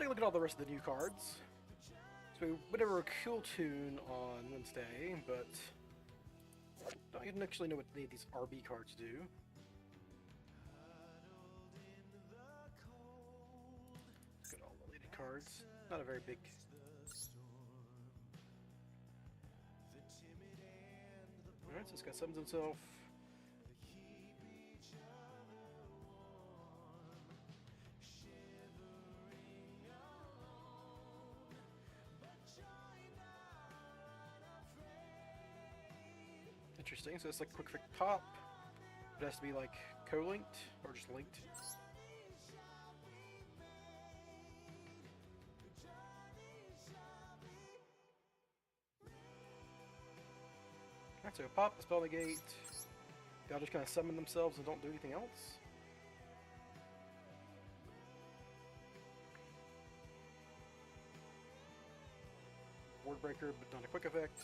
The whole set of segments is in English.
a look at all the rest of the new cards. So we went over a Kill Tune on Wednesday, but don't even actually know what any of these RB cards do. Look at all the related cards. Not a very big. Alright, so this guy summons himself. Interesting, so it's like quick pop. It has to be like co-linked or just linked. Alright, so pop, the spell negate. They'll just kind of summon themselves and don't do anything else. Ward breaker, but not a quick effect.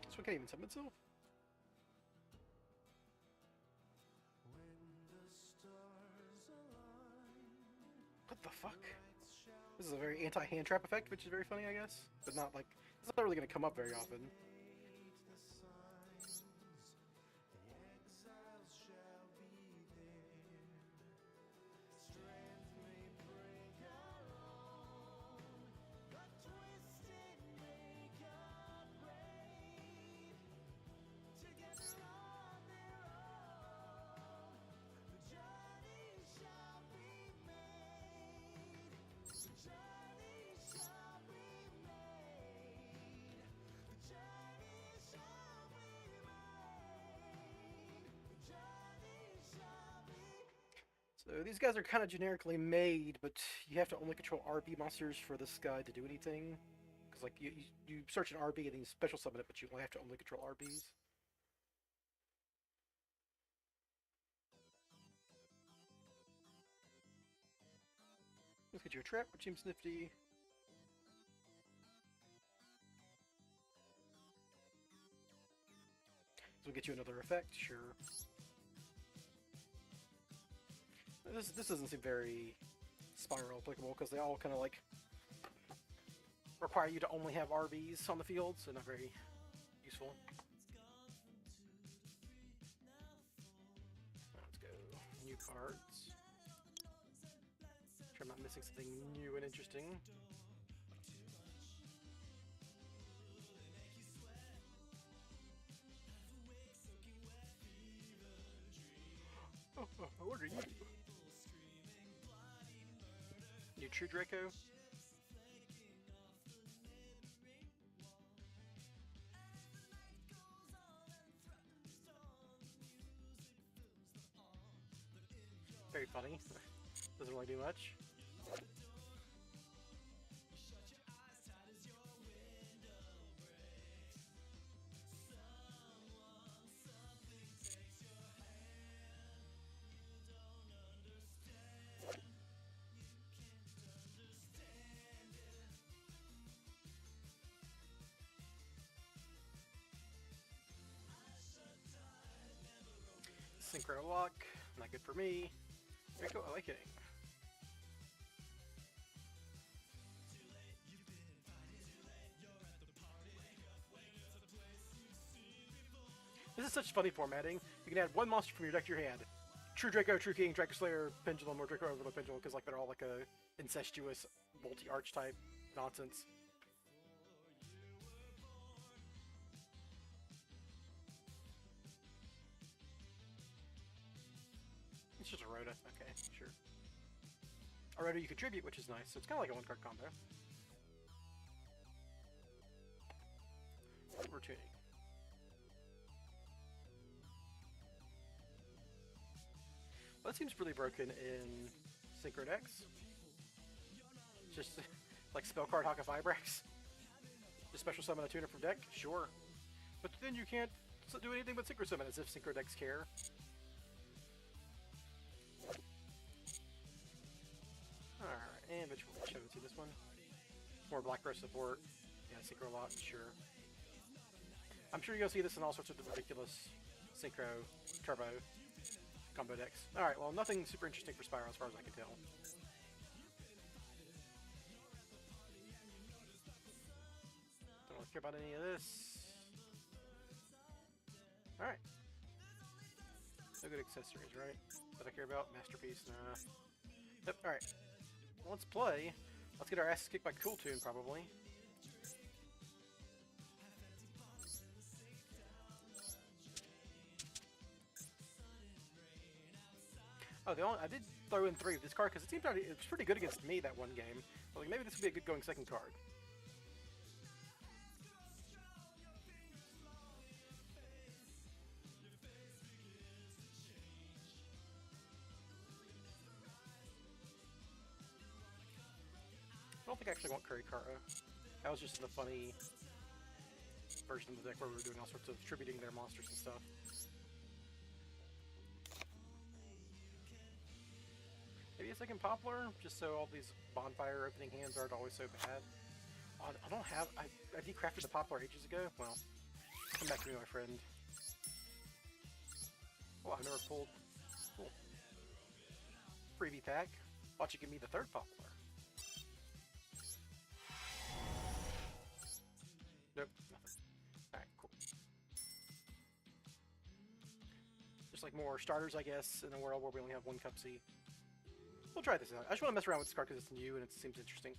This one can't even summon itself. What the fuck? This is a very anti-hand trap effect, which is very funny, I guess. But not like, it's not really going to come up very often. So these guys are kind of generically made, but you have to only control RB monsters for this guy to do anything. Because like you search an RB and then you special summon it, but you only have to only control RBs. Let's get you a trap, which seems nifty. So we'll get you another effect, sure. This doesn't seem very Spiral applicable because they all kind of like require you to only have RBs on the field, so not very useful. Let's go. New cards. Sure I'm not missing something new and interesting. Oh, what are you? New True Draco. Very funny. Doesn't really do much. Synchro lock, not good for me. Draco Awakening. This is such funny formatting. You can add one monster from your deck to your hand. True Draco, True King, Draco Slayer, Pendulum, or Draco Overlord Pendulum, because like they're all like a incestuous multi-arch type nonsense. It's just a Rhoda. Okay, sure. A Rhoda you contribute, which is nice. So it's kind of like a one-card combo. Overtuning. Well, that seems really broken in Synchro decks. Just like spell card Hawk of Vibrax. Just special summon a tuner from deck? Sure. But then you can't do anything but Synchro summon as if Synchro decks care. Alright, and which one? Show it to this one. More Black Rose support. Yeah, Synchro Lock, sure. I'm sure you'll see this in all sorts of ridiculous Synchro Turbo combo decks. Alright, well, nothing super interesting for Spyro as far as I can tell. Don't really care about any of this. Alright. No good accessories, right? That I care about? Masterpiece? Nah. Yep, alright. Let's play. Let's get our asses kicked by Cool Tune, probably. Oh, I did throw in 3 of this card because it was pretty good against me that one game. But like, maybe this would be a good going second card. I don't think I actually want Kurikara. That was just the funny version of the deck where we were doing all sorts of distributing their monsters and stuff. Maybe a second Poplar, just so all these bonfire opening hands aren't always so bad. Oh, I don't have... I decrafted the Poplar ages ago. Well, come back to me, my friend. Oh, I've never pulled... Cool. Freebie pack. Watch it give me the 3rd Poplar. Nope, nothing. Alright, cool. Just like more starters, I guess, in a world where we only have 1 Cup C. We'll try this out. I just want to mess around with this card because it's new and it seems interesting.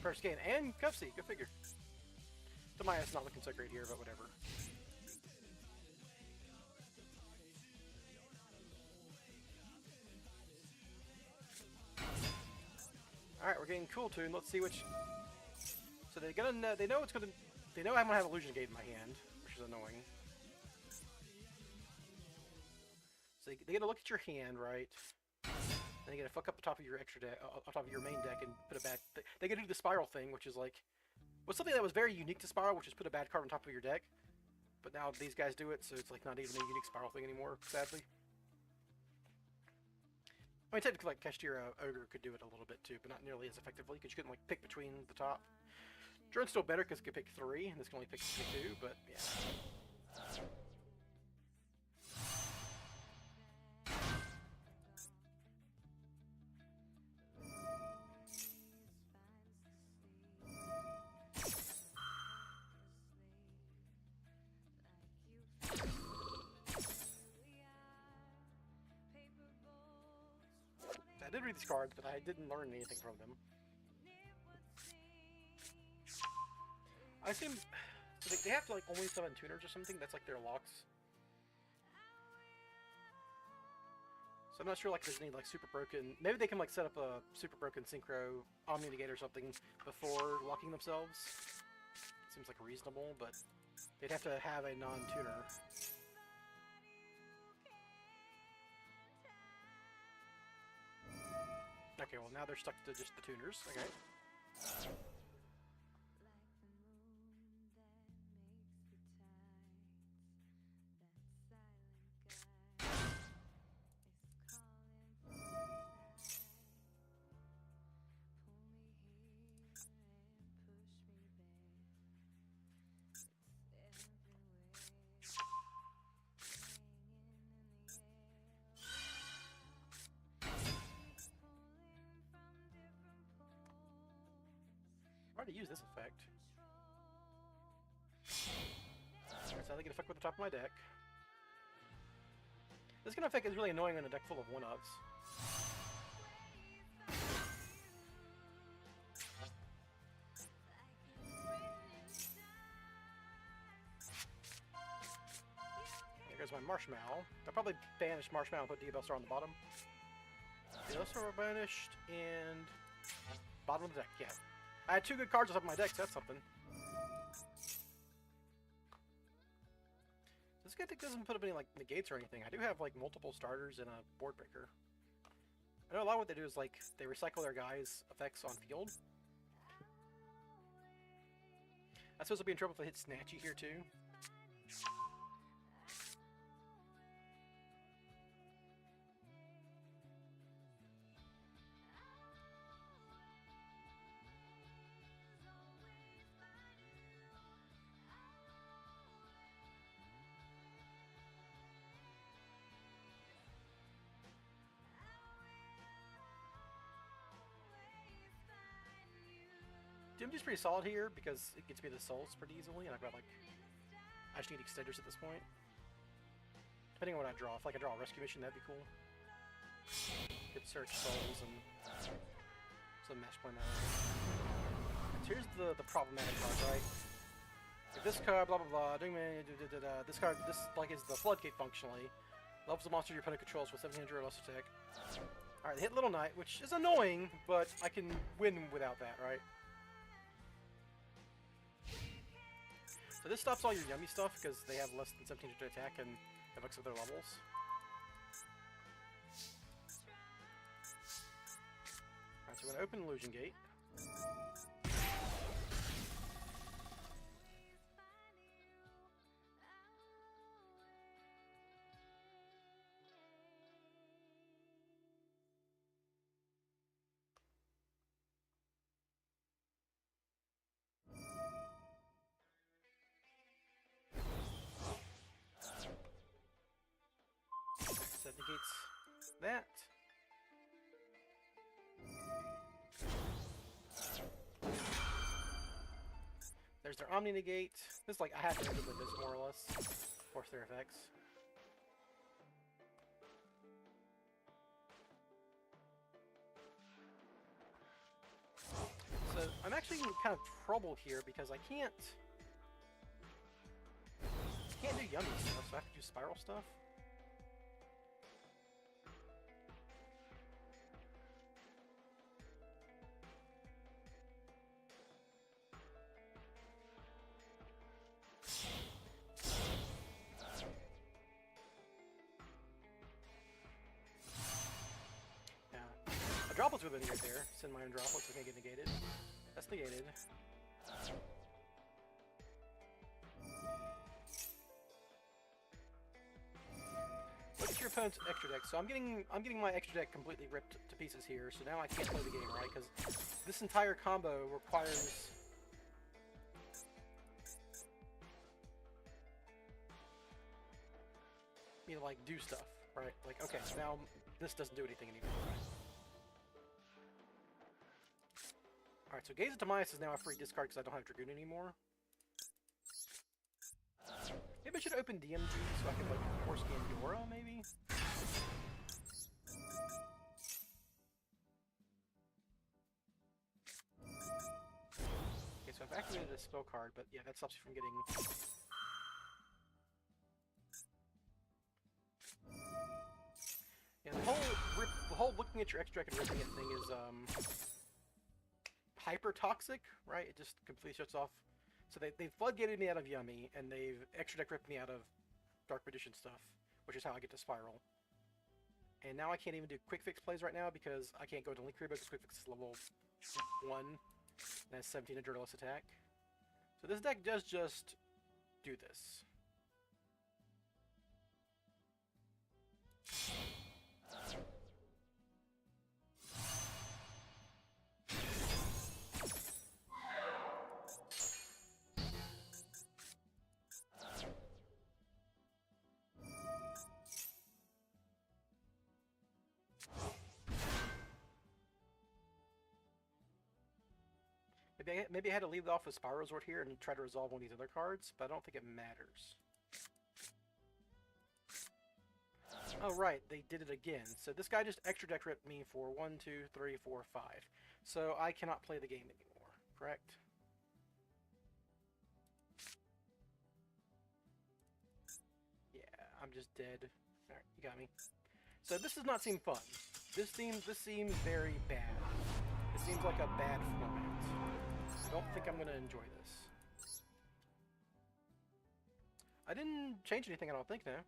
First gain and Cup C, go figure. Tamaya's not looking so great here, but whatever. Alright, we're getting Cool Tune. Let's see which. So they know it's gonna. They know I'm gonna have Illusion Gate in my hand, which is annoying. So they get to look at your hand, right? Then you get to fuck up the top of your extra deck, on top of your main deck, and put it back. They get to do the Spiral thing, which is like, was something that was very unique to Spiral, which is put a bad card on top of your deck. But now these guys do it, so it's like not even a unique Spiral thing anymore, sadly. I mean, technically, like Kashtira Ogre could do it a little bit too, but not nearly as effectively, because you couldn't like pick between the top. Drone's still better because it could pick 3, and this can only pick 2, but yeah. I did read these cards, but I didn't learn anything from them. I assume so they have to like only summon tuners or something. That's like their locks. So I'm not sure like there's any like super broken. Maybe they can like set up a super broken synchro Omni Negate or something before locking themselves. Seems like reasonable, but they'd have to have a non-tuner. Okay, well now they're stuck to just the tuners. Okay. To use this effect. Alright, so they get a fuck with the top of my deck. This kind of effect is really annoying in a deck full of 1-ofs. There goes my Marshmallow. I'll probably banish Marshmallow and put Diabellstar on the bottom. Diabellstar banished and bottom of the deck, yeah. I had 2 good cards on top of my deck, so that's something. This guy doesn't put up any like negates or anything. I do have like multiple starters and a board breaker. know a lot of what they do is like they recycle their guys' effects on field. I suppose I'll be in trouble if I hit Snatchy here too. Doom's pretty solid here because it gets me the souls pretty easily, and I've got like I just need extenders at this point. Depending on what I draw, if like I draw a rescue mission, that'd be cool. Could search souls and some match point that way. So here's the problematic card, right? If this card, blah blah blah, this card, this like is the floodgate functionally. Levels the monster your opponent controls with 1700 or less attack. Alright, they hit Little Knight, which is annoying, but I can win without that, right? So this stops all your yummy stuff because they have less than 1700 to attack and it fucks with their levels. Alright, so we're going to open Illusion Gate. That negates that. There's their Omni Negate. This is like, I have to end it with this more or less. Force their effects. So, I'm actually in kind of trouble here because I can't do yummy stuff, so I have to do spiral stuff. Droplets would have been right there. Send my own droplets, so I can't get negated. That's negated. Look at your opponent's extra deck. So I'm getting my extra deck completely ripped to pieces here. So now I can't play the game, right? Because this entire combo requires me to like do stuff, right? Like, okay, so now this doesn't do anything anymore, right? Alright, so Gaze of Timaeus is now a free discard because I don't have Dragoon anymore. Maybe I should open DMG so I can, like, force game Yora, maybe? Okay, so I've activated a spell card, but yeah, that stops you from getting... Yeah, the whole looking at your extra deck and ripping it thing is, hyper toxic, right? It just completely shuts off. So they floodgated me out of Yummy, and they've extra deck ripped me out of Dark Magician stuff, which is how I get to Spiral. And now I can't even do quick fix plays right now because I can't go to linkuriboh because quick fix is level 1 and has 1700 or less attack. So this deck does just do this. Maybe I had to leave off with Spirozord here and try to resolve one of these other cards, but I don't think it matters. Oh right, they did it again. So this guy just extra deck ripped me for 1, 2, 3, 4, 5. So I cannot play the game anymore, correct? Yeah, I'm just dead. Alright, you got me. So this does not seem fun. This seems very bad. It seems like a bad format. I don't think I'm going to enjoy this. I didn't change anything, I don't think, now.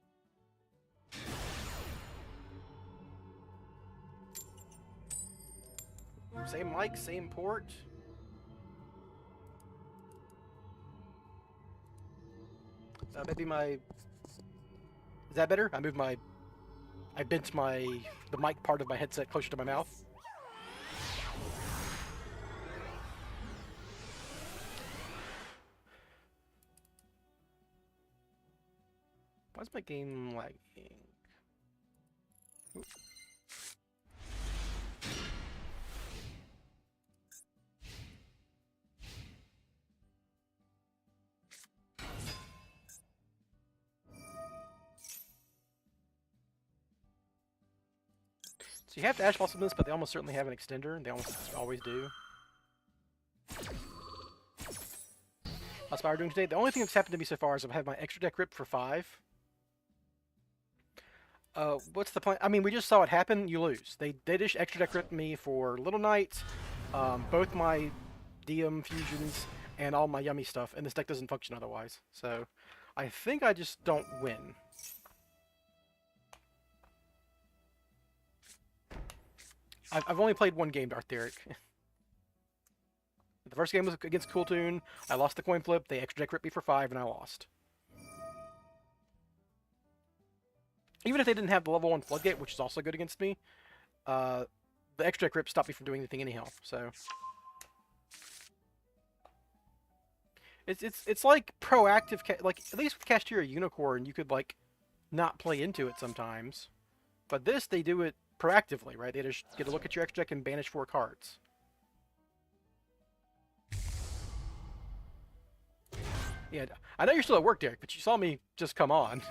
Same mic, same port. Maybe my... Is that better? I moved my... I bent the mic part of my headset closer to my mouth. Why is my game lagging? Ooh. So you have to Ash Blossom this, but they almost certainly have an extender. They almost always do. That's what we're doing today. The only thing that's happened to me so far is I've had my extra deck ripped for 5. What's the point? I mean, we just saw it happen. You lose. They just extra deck ripped me for Little Knight, both my DM fusions, and all my yummy stuff, and this deck doesn't function otherwise. So I think I just don't win. I've only played one game, Darth Derek. The first game was against Cool Tune. I lost the coin flip. They extra deck ripped me for 5, and I lost. Even if they didn't have the level 1 Floodgate, which is also good against me, the extra deck rip stopped me from doing anything anyhow. So it's like proactive, like at least with Casteria Unicorn, you could like not play into it sometimes, but this they do it proactively, right? They just get a look at your extra deck and banish 4 cards. Yeah, I know you're still at work, Derek, but you saw me just come on.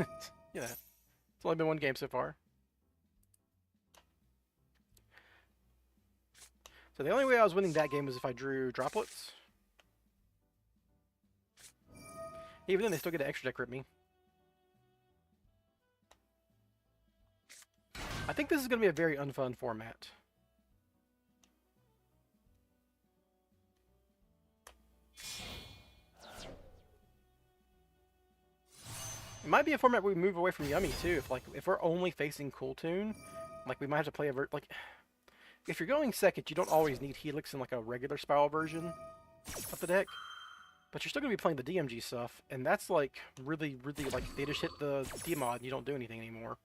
Yeah, it's only been one game so far. So the only way I was winning that game was if I drew droplets. Even then, they still get an extra deck rip me. I think this is going to be a very unfun format. It might be a format where we move away from Yummy too. If we're only facing Cool Tune, like we might have to play if you're going second, you don't always need Helix in like a regular Spiral version of the deck. But you're still going to be playing the DMG stuff, and that's like really, really like they just hit the D-mod and you don't do anything anymore.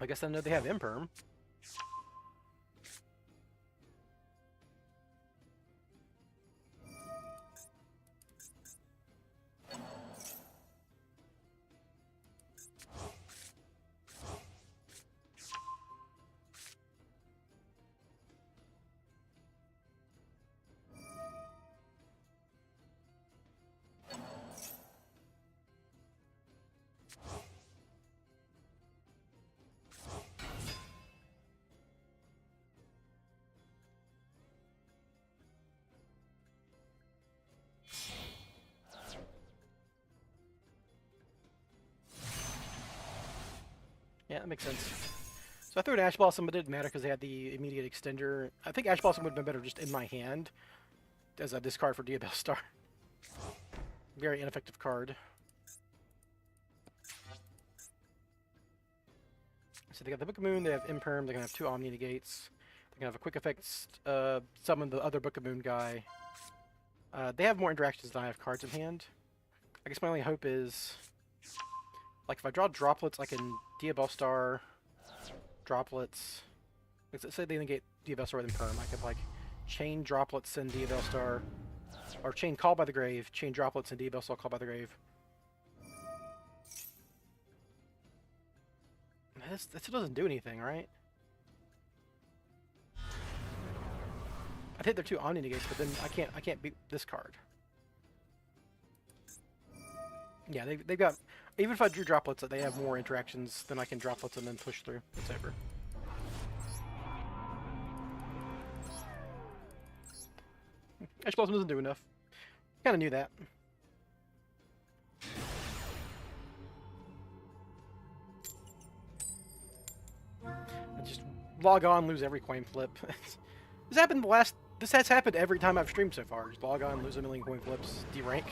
I guess I know they have Imperm. Yeah, that makes sense. So I threw an Ash Blossom, but it didn't matter because they had the immediate extender. I think Ash Blossom would have been better just in my hand as a discard for Diabell Star. Very ineffective card. So they got the Book of Moon, they have Imperm, they're going to have 2 Omni Negates. They're going to have a quick effects, summon the other Book of Moon guy. They have more interactions than I have cards in hand. I guess my only hope is, like, if I draw droplets, I can Diabell Star, droplets. Let's say they negate Diabell Star with Imperm. I could, like, chain droplets and Diabell Star, or chain Call by the Grave, chain droplets and Diabell Star Call by the Grave. This still doesn't do anything, right? I'd hit their 2 Omni Negates, but then I can't beat this card. Yeah, they've got, even if I drew droplets, they have more interactions than I can droplets and then push through. It's over. Ash Blossom doesn't do enough. Kind of knew that. I just log on, lose every coin flip. This has happened every time I've streamed so far. Just log on, lose a million coin flips, D-rank.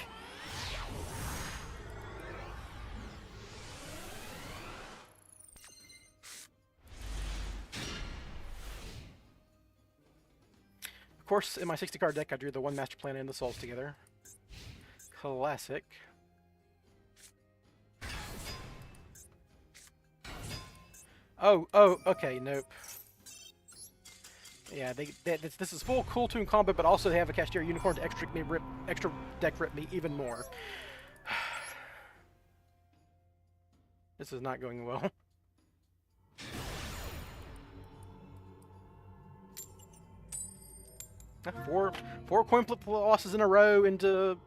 Of course, in my 60-card deck, I drew the 1 Master Plan and the Souls together. Classic. Oh, okay, nope. Yeah, this is full Cool Toon combo, but also they have a Cashier Unicorn to extra deck rip me even more. This is not going well. Four coin flip losses in a row into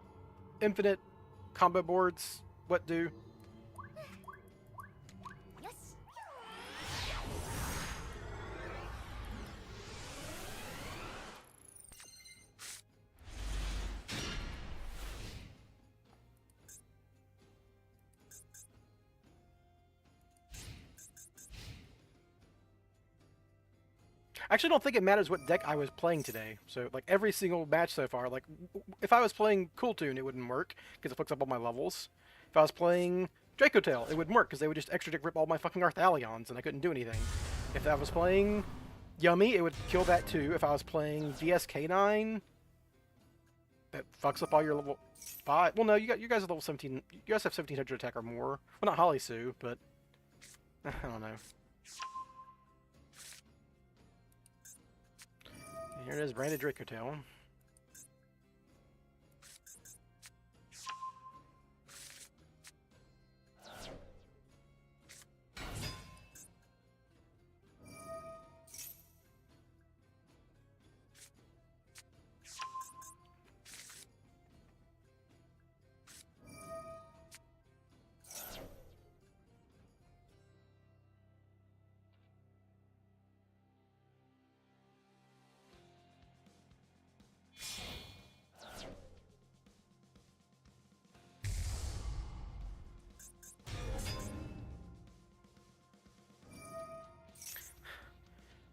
infinite combo boards. What do? I actually don't think it matters what deck I was playing today. So, like, every single match so far, like, if I was playing Cool Toon, it wouldn't work, because it fucks up all my levels. If I was playing Dracotail, it wouldn't work, because they would just extra dick rip all my fucking Arthalions, and I couldn't do anything. If I was playing Yummy, it would kill that too. If I was playing VSK9, that fucks up all your level 5. Well, no, you guys are level 17. You guys have 1700 attack or more. Well, not Holly Sue, but I don't know. Here it is, branded Dracotail.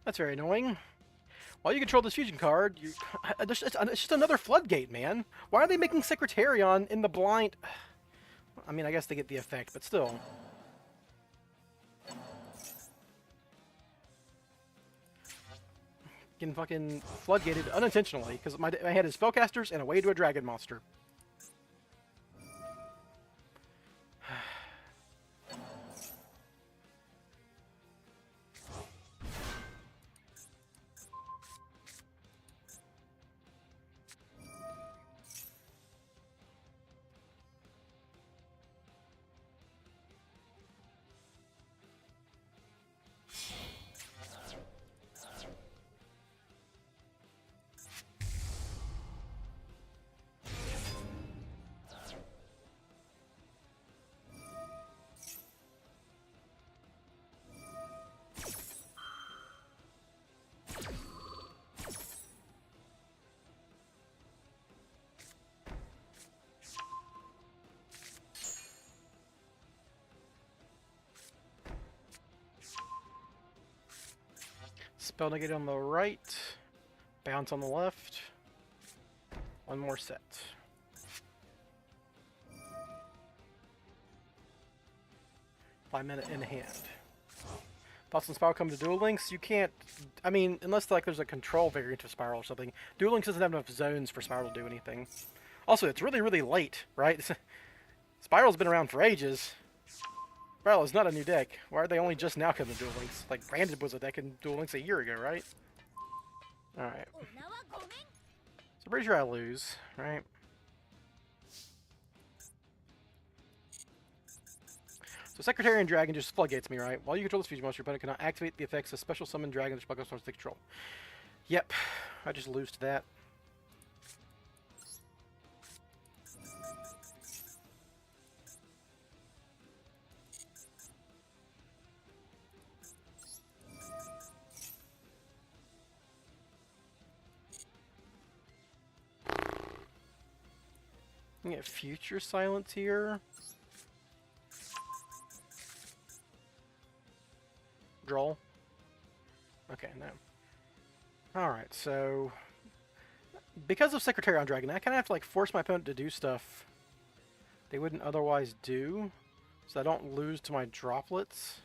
That's very annoying. While you control this fusion card, it's just another floodgate, man. Why are they making Secretarion in the blind? I mean, I guess they get the effect, but still. Getting fucking floodgated unintentionally, because my hand is Spellcasters and away to a Dragon Monster. Spell negate on the right. Bounce on the left. One more set. 5 minute in hand. Thoughts on Spiral come to Duel Links? You can't... I mean, unless like there's a control variant of Spiral or something. Duel Links doesn't have enough zones for Spiral to do anything. Also, it's really, really late, right? Spiral's been around for ages. Spiral is not a new deck. Why are they only just now coming to Duel Links? Like, Branded was a deck in Duel Links a year ago, right? Alright. So pretty sure I lose, right? So Secretarian Dragon just floodgates me, right? While you control this fusion monster, your opponent cannot activate the effects of Special Summon Dragon that your Pokemon take control. Yep, I just lose to that. You get Future Silence here. Droll. Okay, no. Alright, so... because of Secretarian Dragon, I kind of have to like force my opponent to do stuff they wouldn't otherwise do, so I don't lose to my droplets.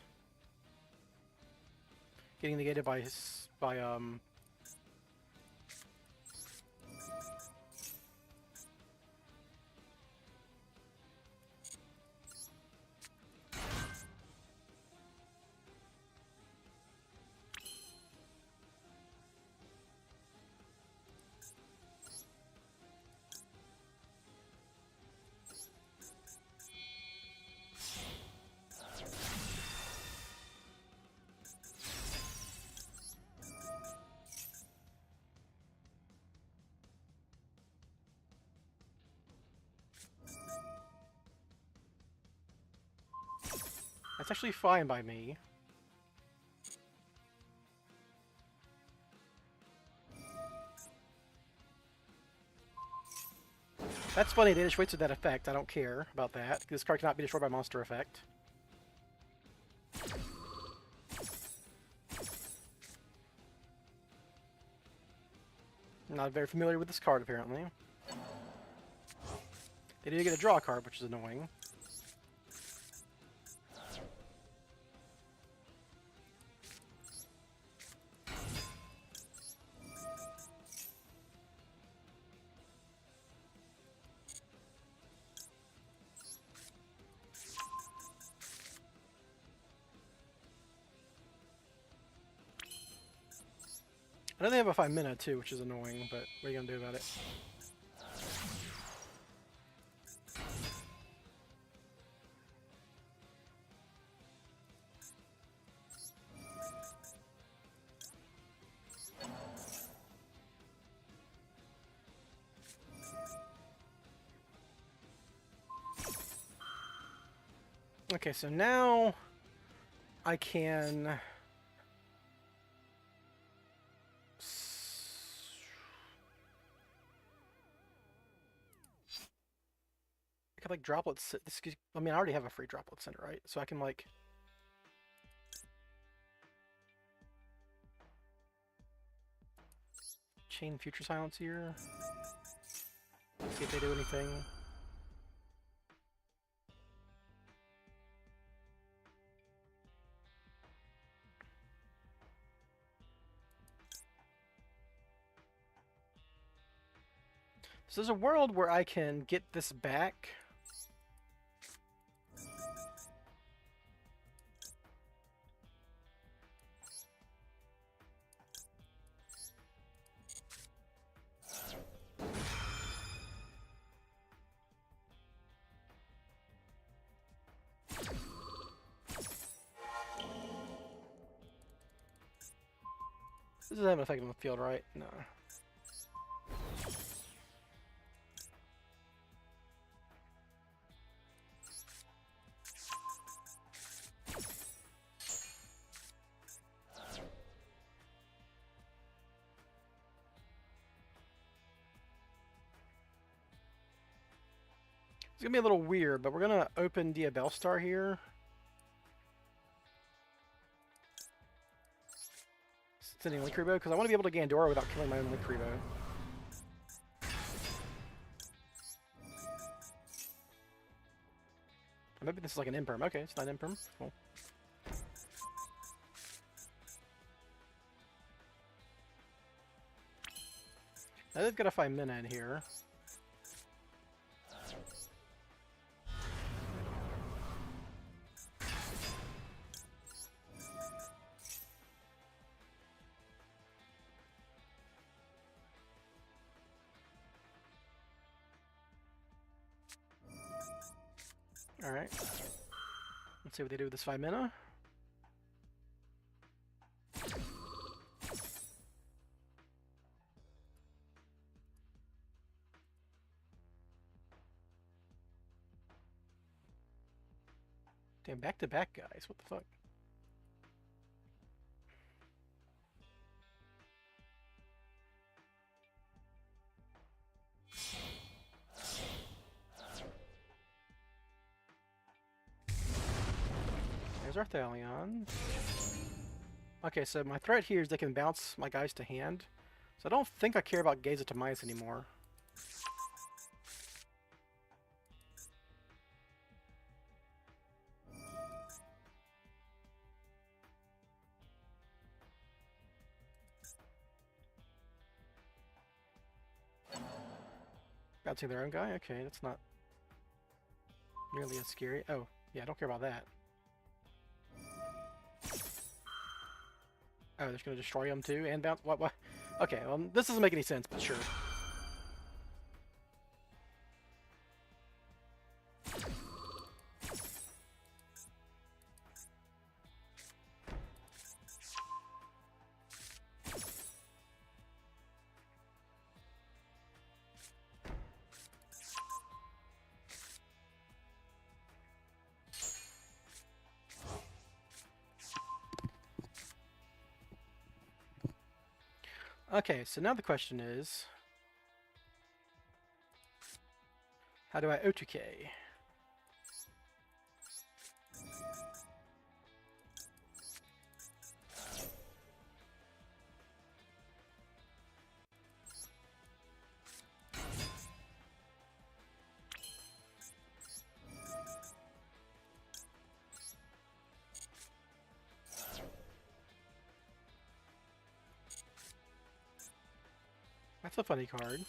Getting negated by That's actually fine by me. That's funny, they just wasted that effect. I don't care about that. This card cannot be destroyed by monster effect. I'm not very familiar with this card, apparently. They did get a draw card, which is annoying. I know they have a 5-mana too, which is annoying, but what are you gonna do about it? Okay, so now I can... I could like droplets. This could, I mean, I already have a free droplet center, right? So I can like chain Future Silence here. See if they do anything. So there's a world where I can get this back. This doesn't have an effect on the field, right? No. It's gonna be a little weird, but we're gonna open Diabellstar here. sending Linkuriboh because I want to be able to Gandora without killing my own Linkuriboh. Maybe this is like an imperm. Okay, it's not an imperm. Cool. Now they've got to find mana in here. Alright. Let's see what they do with this 5 mana. Damn, back-to-back guys. What the fuck? There's our Thalion. Okay, so my threat here is they can bounce my guys to hand. So I don't think I care about Gaze of Timaeus anymore. Bouncing their own guy? Okay, that's not nearly as scary. Oh, yeah, I don't care about that. Oh, they're just gonna destroy them too and bounce. What? Okay, well, this doesn't make any sense, but sure. Okay, so now the question is, how do I O2K? That's a funny card.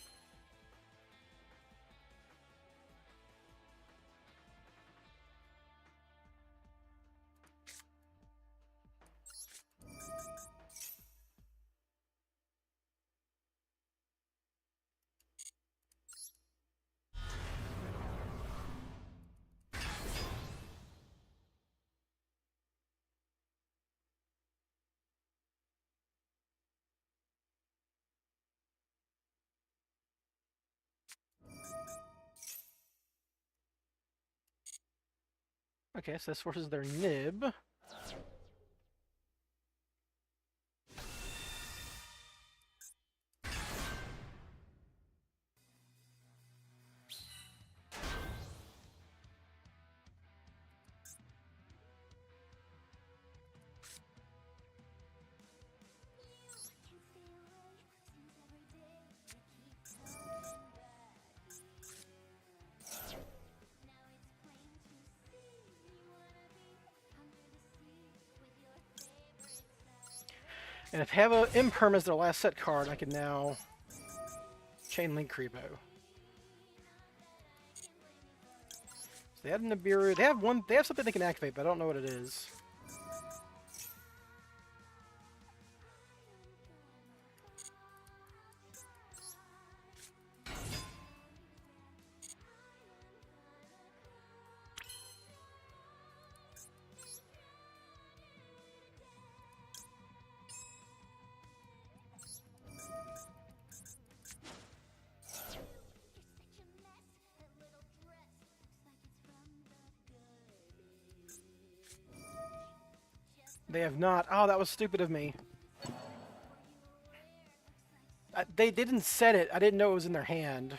Okay, so this forces their nib. And if they have a Imperm as their last set card, I can now chain Linkuriboh. So they have Nibiru. They have something they can activate, but I don't know what it is. They have not. Oh, that was stupid of me. They didn't set it. I didn't know it was in their hand.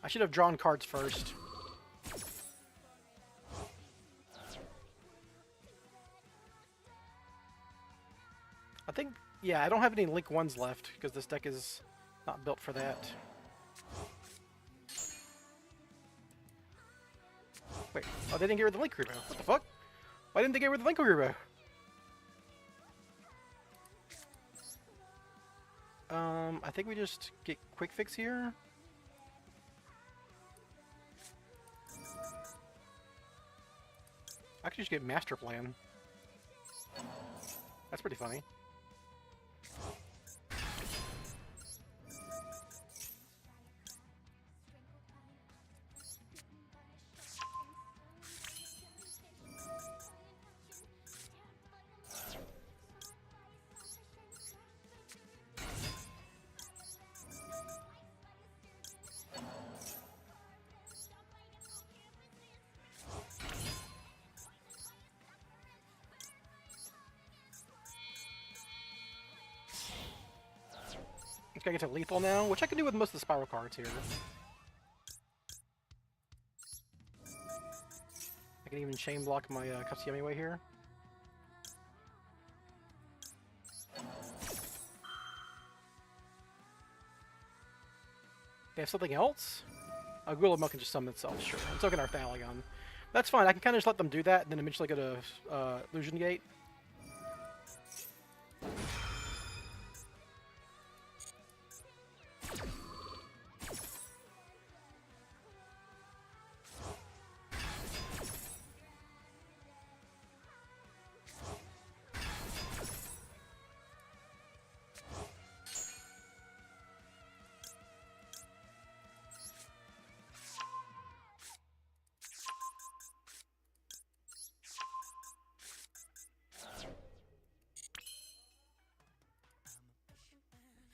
I should have drawn cards first. Yeah, I don't have any Link 1s left, because this deck is not built for that. Wait, oh, they didn't get rid of the linkuriboh. What the fuck? Why didn't they get rid of the linkuriboh? I think we just get quick fix here. I could just get master plan. That's pretty funny. I get to lethal now, which I can do with most of the spiral cards here. I can even chain block my Katsuyami way here. They have something else? A Ghoul of Milk can just summon itself, sure. And so can our Thalagon. That's fine, I can kind of just let them do that and then eventually go to Illusion Gate.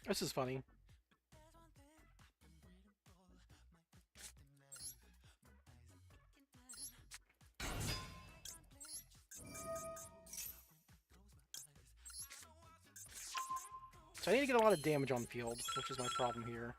This is funny. So I need to get a lot of damage on field, which is my problem here.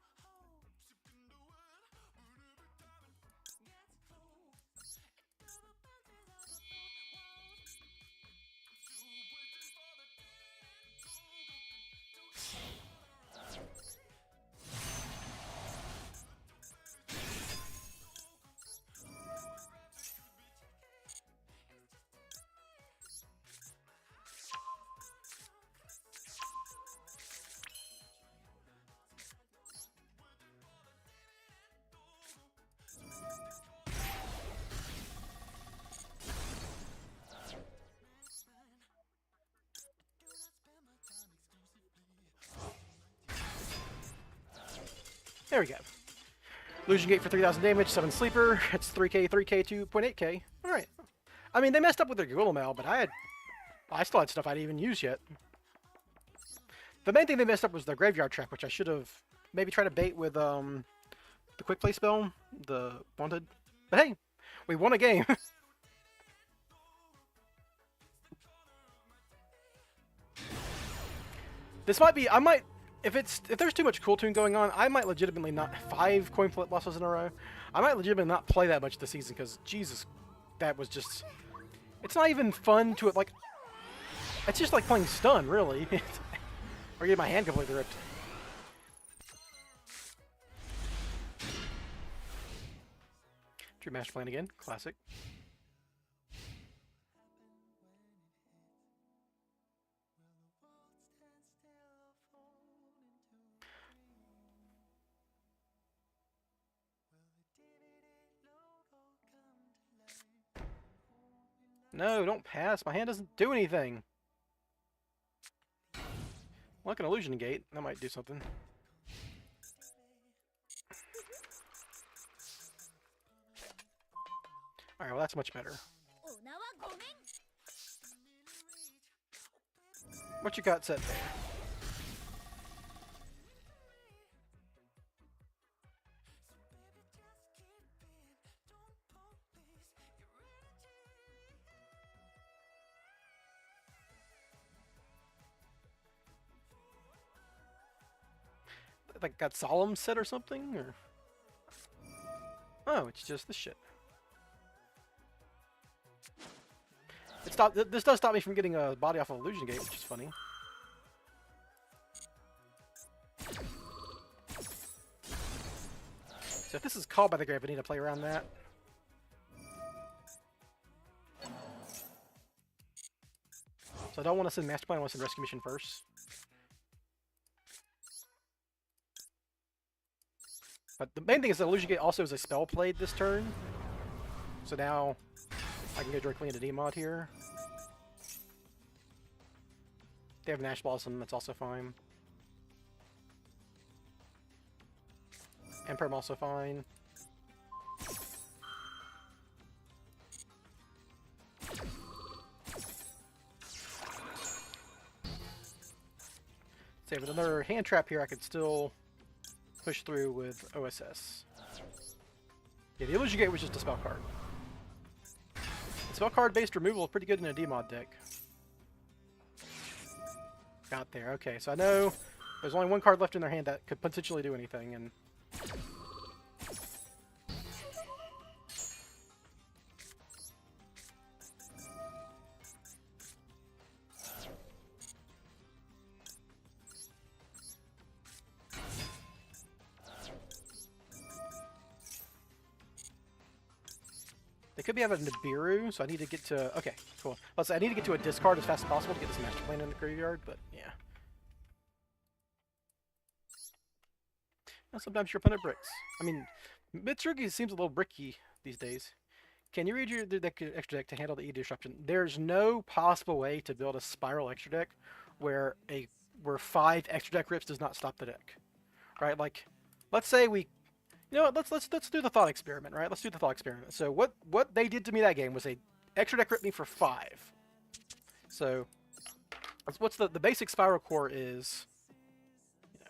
There we go. Illusion Gate for 3,000 damage, 7 sleeper. It's 3k, 3k, 2.8k. Alright. I mean, they messed up with their Guillemel, but I still had stuff I didn't even use yet. The main thing they messed up was their Graveyard Trap, which I should have maybe tried to bait with the Quick Play spell, the Wanted. But hey, we won a game. This might be, if there's too much Cool Tune going on, I might legitimately not, 5 coin flip losses in a row, I might legitimately not play that much this season, because, Jesus, that was just, it's not even fun to, like, it's just like playing Stun, really. Or getting my hand completely ripped. True Master Plan again, classic. No, don't pass. My hand doesn't do anything. Like an Illusion Gate. That might do something. Alright, well that's much better. What you got set there? Like got Solemn set or something, or oh, it's just the shit. This does stop me from getting a body off of Illusion Gate, which is funny. So if this is called by the grave, I need to play around that. So I don't want to send Master Plan, I want to send Rescue Mission first. But the main thing is that Illusion Gate also is a spell played this turn. So now I can go directly into D-Mod here. They have Nash Blossom, that's also fine. Emperor also fine. Say with another hand trap here, I could still push through with OSS. Yeah, the Illusion Gate was just a spell card. The spell card based removal is pretty good in a D-Mod deck. Got there, okay, so I know there's only one card left in their hand that could potentially do anything, and they could be having a Nibiru, so I need to get to... Okay, cool. Let's say I need to get to a discard as fast as possible to get this Master Plan in the graveyard, but yeah. Well, sometimes your opponent bricks. I mean, Mitsurugi seems a little bricky these days. Can you read your extra deck to handle the E disruption? There's no possible way to build a spiral extra deck where 5 extra deck rips does not stop the deck. Right? Like, let's say we... You know what, let's do the thought experiment, right? Let's do the thought experiment. So what they did to me that game was they extra deck ripped me for 5. So what's the basic spiral core is, you know,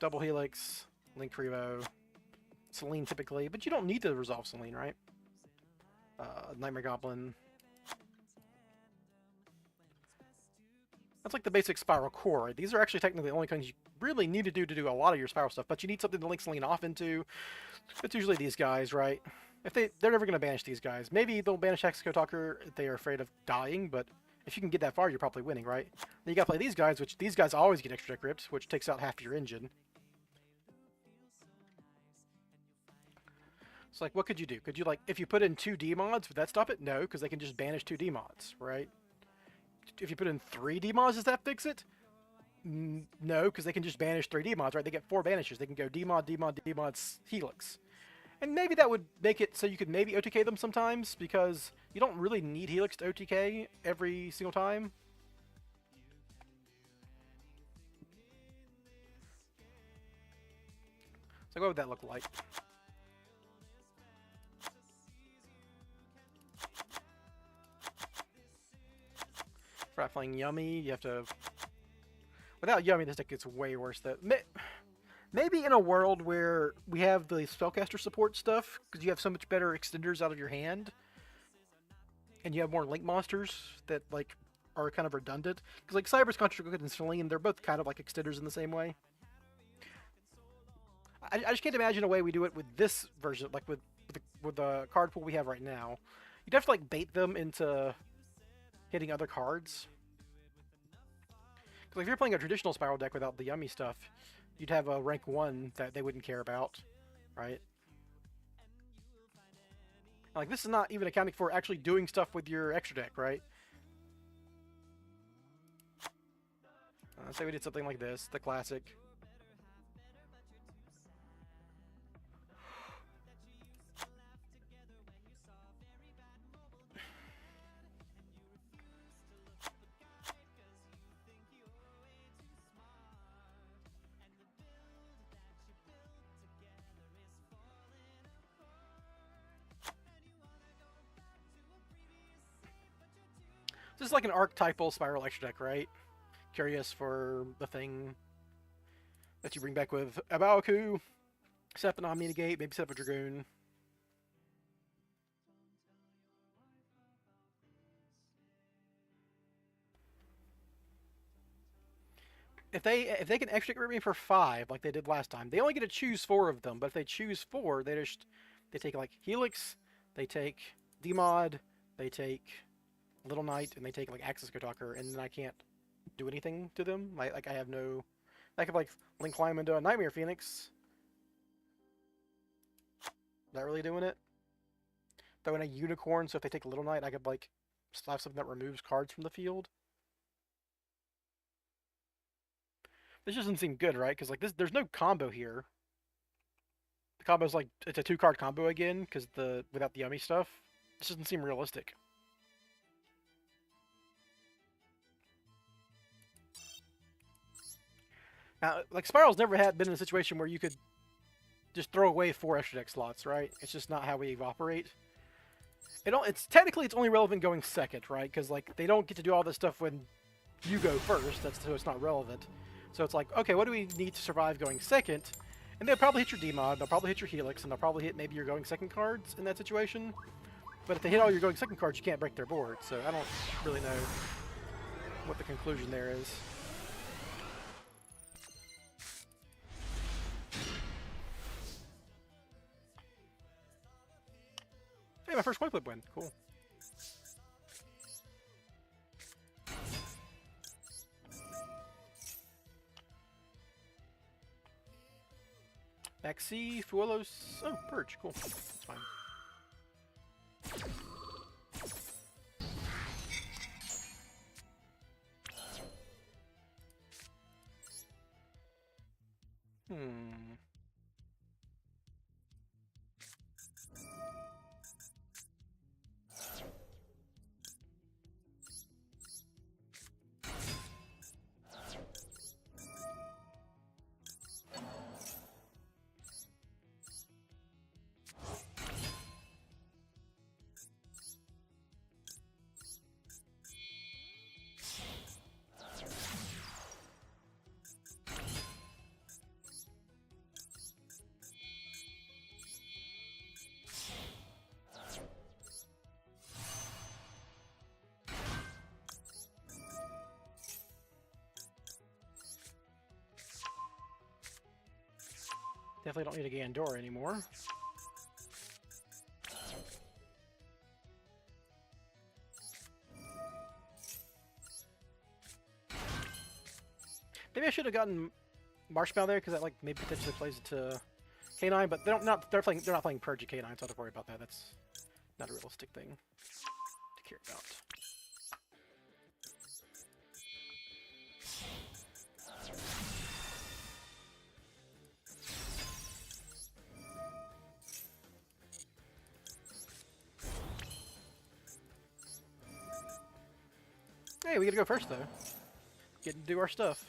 double helix, linkuriboh, Selene typically, but you don't need to resolve Selene, right? Nightmare Goblin. That's like the basic spiral core. Right? These are actually technically the only things you really need to do a lot of your spiral stuff, but you need something to link Selene off into. It's usually these guys, right? If they're never going to banish these guys. Maybe they'll banish Hexaco Talker if they are afraid of dying, but if you can get that far, you're probably winning, right? Then you got to play these guys, which these guys always get extra deck ripped, which takes out half your engine. So like, what could you do? Could you like, if you put in 2 D-mods, would that stop it? No, because they can just banish 2 D-mods, right? If you put in 3 D-mods, does that fix it? No, because they can just banish 3 D-mods, right? They get 4 banishes. They can go D-mod, D-mod, D-mod, Helix. And maybe that would make it so you could maybe OTK them sometimes, because you don't really need Helix to OTK every single time. So what would that look like? For not playing Yummy, you have to... Without Yummy, this deck gets way worse. Maybe in a world where we have the Spellcaster support stuff, because you have so much better extenders out of your hand, and you have more Link monsters that, like, are kind of redundant. Because, like, Cyber's Construct and Selene, they're both kind of like extenders in the same way. I just can't imagine a way we do it with this version, like with the card pool we have right now. You'd have to, like, bait them into hitting other cards. Because if you're playing a traditional Spiral deck without the Yummy stuff, you'd have a rank 1 that they wouldn't care about, right? Like, this is not even accounting for actually doing stuff with your extra deck, right? Say we did something like this, the classic. This is like an archetypal Spiral extra deck, right? Curious for the thing that you bring back with Abaoku, set up an Omni Negate, maybe set up a Dragoon. If they can extra rip me for 5 like they did last time, they only get to choose 4 of them. But if they choose 4, they take like Helix, they take D-Mod, they take Little Knight, and they take like Axis Talker, and then I can't do anything to them. Like I have no... I could like Link Climb into a Nightmare Phoenix. that really doing it? Throwing a unicorn, so if they take Little Knight, I could like have something that removes cards from the field. This doesn't seem good, right? Because like this, there's no combo here. The combo's like it's a 2-card combo again because without the yummy stuff. This doesn't seem realistic. Now, like Spiral's never been in a situation where you could just throw away 4 extra deck slots, right? It's just not how we operate. It's technically it's only relevant going second, right? Because like they don't get to do all this stuff when you go first. So it's not relevant. So it's like, okay, what do we need to survive going second? And they'll probably hit your D-Mod, they'll probably hit your Helix, and they'll probably hit maybe your going second cards in that situation. But if they hit all your going second cards, you can't break their board. So I don't really know what the conclusion there is. Hey, my first coin flip win. Cool. Maxi, Fuelos. Oh, Purge. Cool. That's fine. Definitely don't need a Gandor anymore. Maybe I should have gotten Marshmallow there because that like maybe potentially plays it to K9, but they're not playing Purge at K9, so I don't have to worry about that. That's not a realistic thing to care about. Hey, we gotta go first though. Get to do our stuff.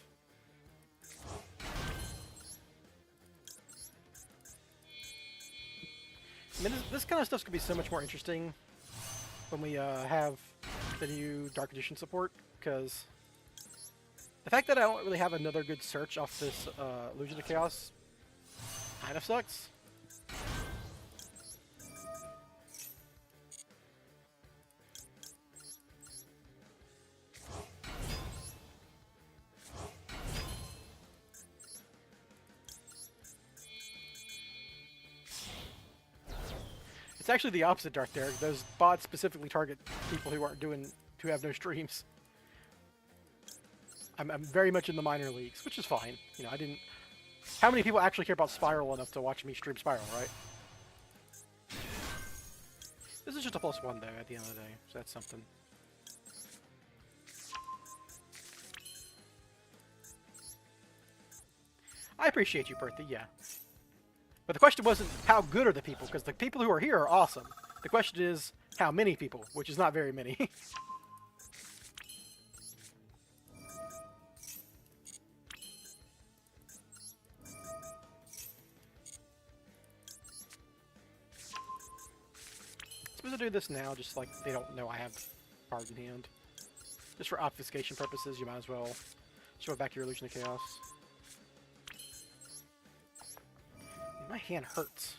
I mean, this kind of stuff's gonna be so much more interesting when we have the new Dark Edition support, because the fact that I don't really have another good search off this Illusion of Chaos kind of sucks. It's actually the opposite, Dark Derek. Those bots specifically target people who have no streams. I'm very much in the minor leagues, which is fine. You know, I didn't. How many people actually care about Spiral enough to watch me stream Spiral, right? This is just a +1 though at the end of the day, so that's something. I appreciate you, Bertha, yeah. But the question wasn't how good are the people, because the people who are here are awesome. The question is how many people, which is not very many. Supposed to do this now, just like they don't know I have cards in hand. Just for obfuscation purposes, you might as well show back your Illusion of Chaos. My hand hurts.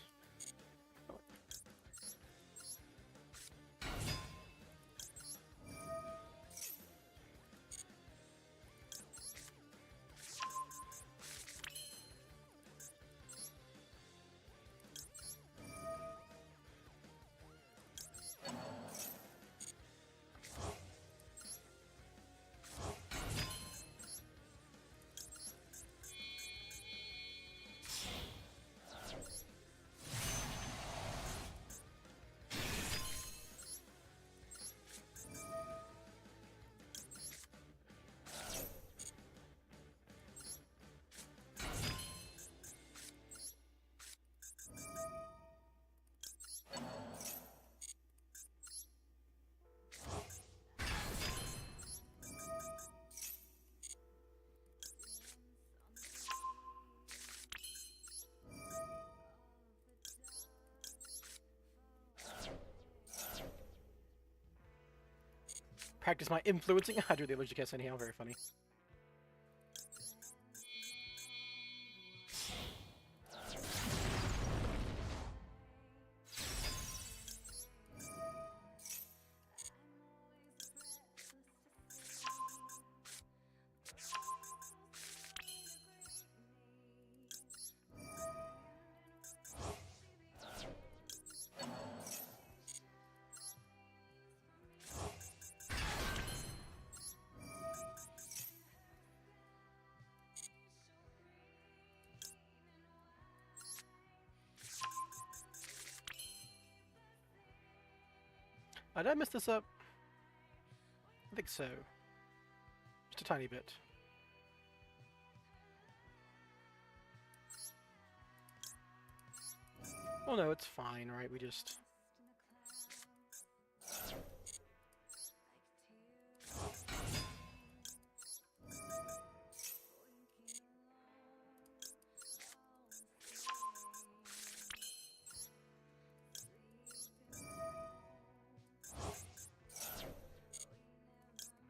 Practice my influencing. I do the allergic cast anyhow. Very funny. Did I mess this up? I think so. Just a tiny bit. Well, no, it's fine, right? We just...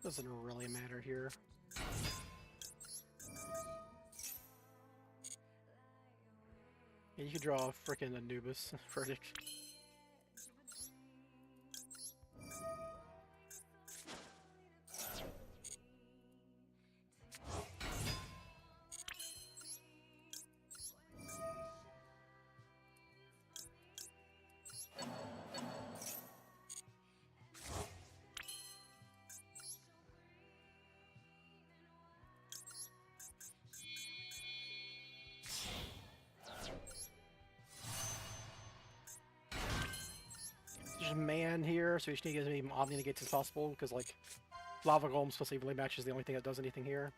Doesn't really matter here. Yeah, you could draw a frickin' Anubis verdict. There's a man here, so you just need to get as many Omni negates as possible, because, like, Lava Golem supposed to really match is the only thing that does anything here.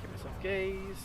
Give myself gaze.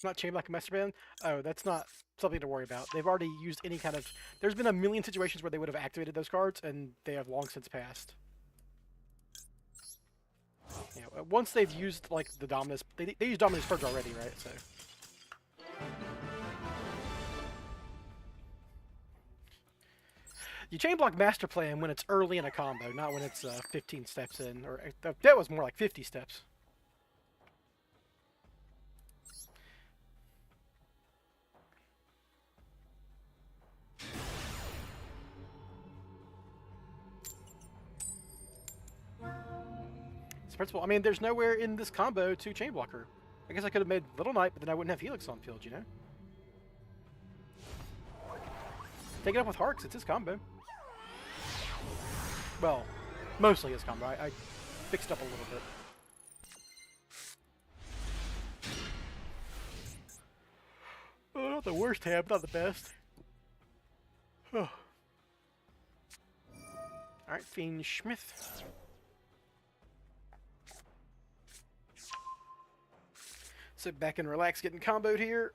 Not Chain Black and Master Band? Oh, that's not something to worry about. They've already used any kind of... There's been a million situations where they would have activated those cards, and they have long since passed. Yeah, once they've used, like, the Dominus... They use Dominus Purge already, right? So... You Chain Block Master Plan when it's early in a combo, not when it's 15 steps in. Or that was more like 50 steps. Principle. I mean, there's nowhere in this combo to Chain Blocker. I guess I could have made Little Knight, but then I wouldn't have Helix on field, you know? Take it up with Harks, it's his combo. Well, mostly his combo. I fixed up a little bit. Oh, not the worst tab, not the best. Oh. Alright, Fiend Schmith. Sit back and relax, getting comboed here.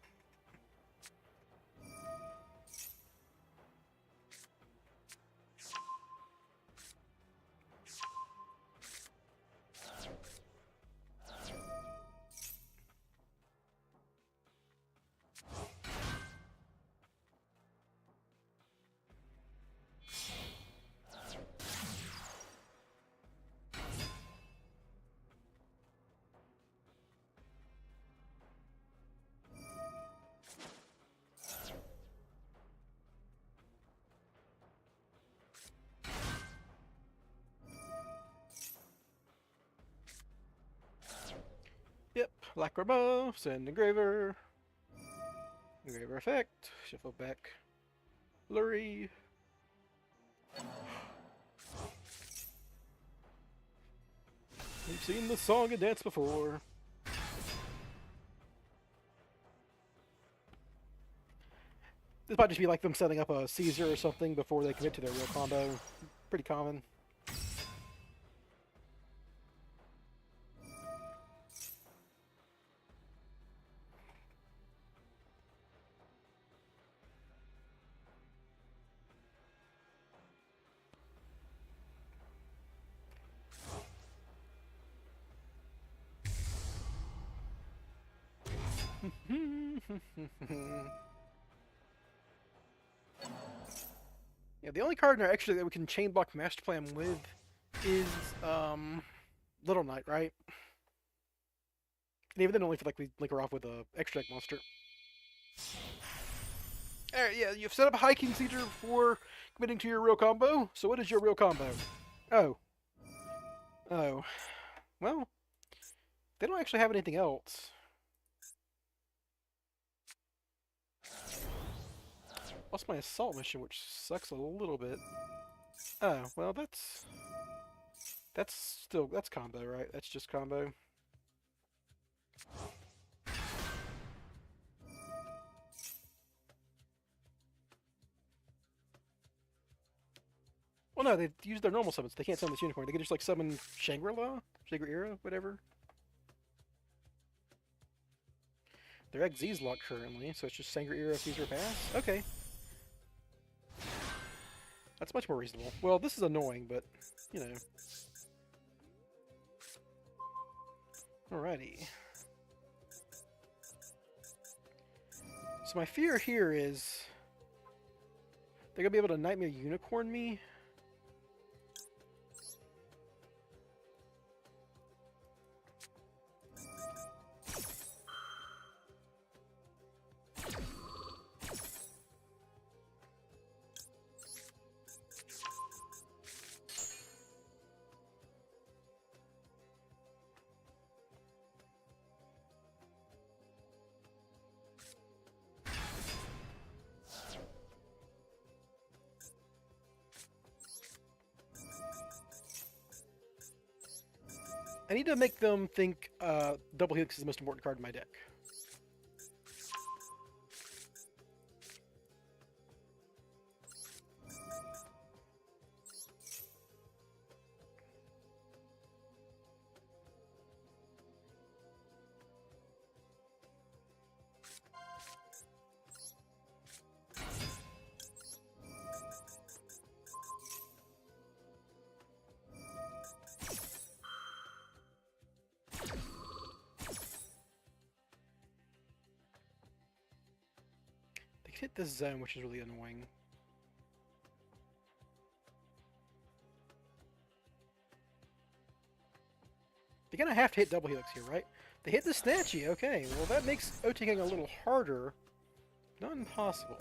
Yep, linkuriboh, send engraver. Engraver effect, shuffle back. Blurry. We've seen the song and dance before. This might just be like them setting up a Caesar or something before they commit to their real combo. Pretty common. Yeah, the only card in there actually that we can chain block Master Plan with is Little Knight, right? And even then, only if like we link her off with a extra deck monster. Alright, yeah, you've set up a High King Caesar before committing to your real combo. So what is your real combo? Oh. Oh. Well, they don't actually have anything else. Lost my assault mission, which sucks a little bit. Oh, well that's combo, right? That's just combo. Well, no, they use their normal summons. They can't summon this unicorn. They can just like summon Shangri-La, Shangri-Era, whatever. Their XZ's locked currently, so it's just Shangri-Era, Caesar Pass. Okay. That's much more reasonable. Well, this is annoying, but, you know. Alrighty. So my fear here is they're going to be able to Nightmare Unicorn me. I need to make them think Double Helix is the most important card in my deck. Hit this zone, which is really annoying. They're gonna have to hit Double Helix here, right? They hit the Snatchy, okay. Well, that makes OTKing a little harder. Not impossible.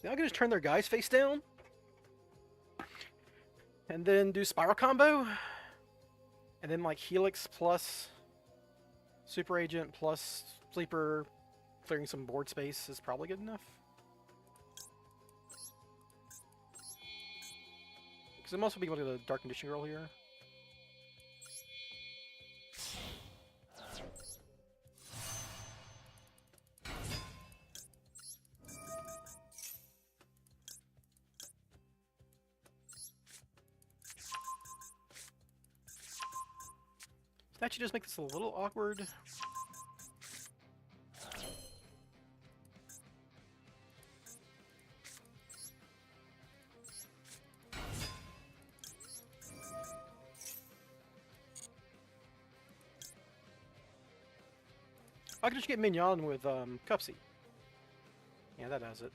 Now I can just turn their guys face down. And then do Spiral Combo. And then like Helix plus Super Agent plus Sleeper clearing some board space is probably good enough. Because I'm also being able to get a Dark Condition roll here. Statue just make this a little awkward. I can just get Mignon with Cupsy. Yeah, that does it.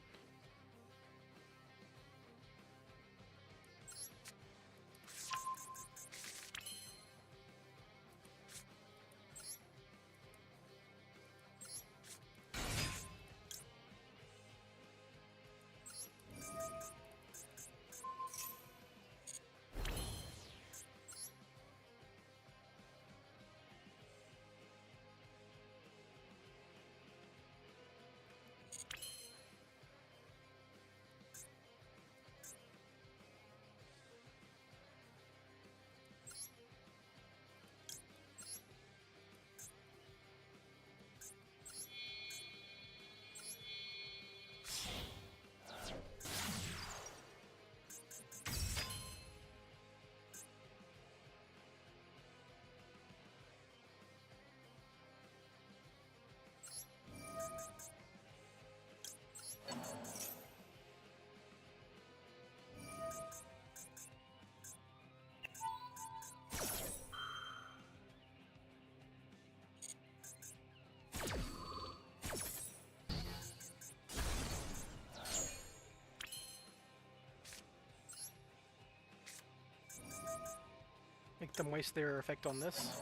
Make them waste their effect on this.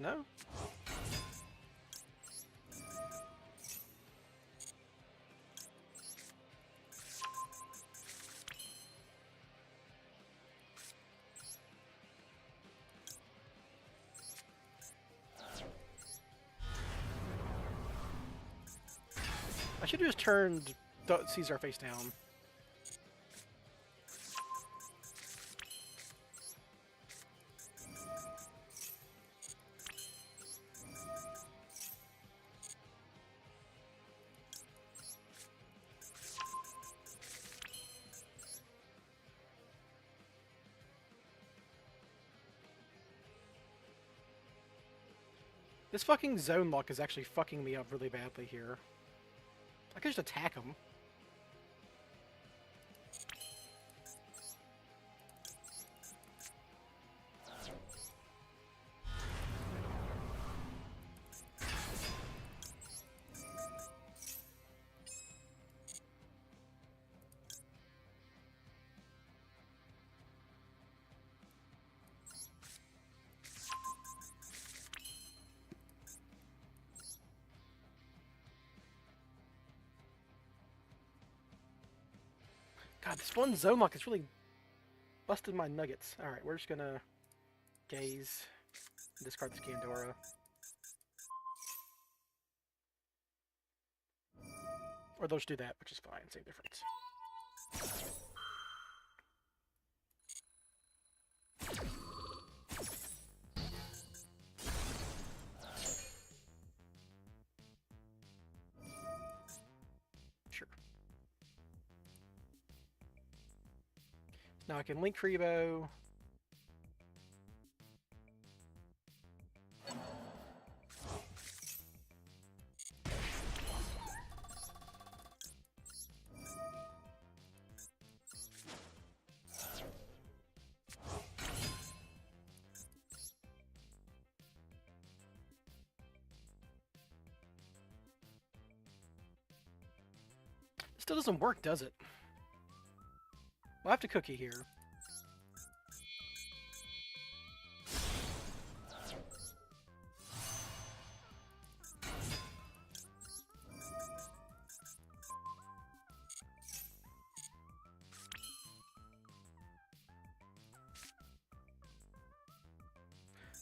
No? I should have just turned Caesar face down. This fucking zone lock is actually fucking me up really badly here. I could just attack him. God, this one zone lock is really busted my nuggets. Alright, we're just gonna gaze, discard this Gandora. Or they'll just do that, which is fine, same difference. Sure. Now I can linkuriboh. Still doesn't work, does it? We'll have to cookie here.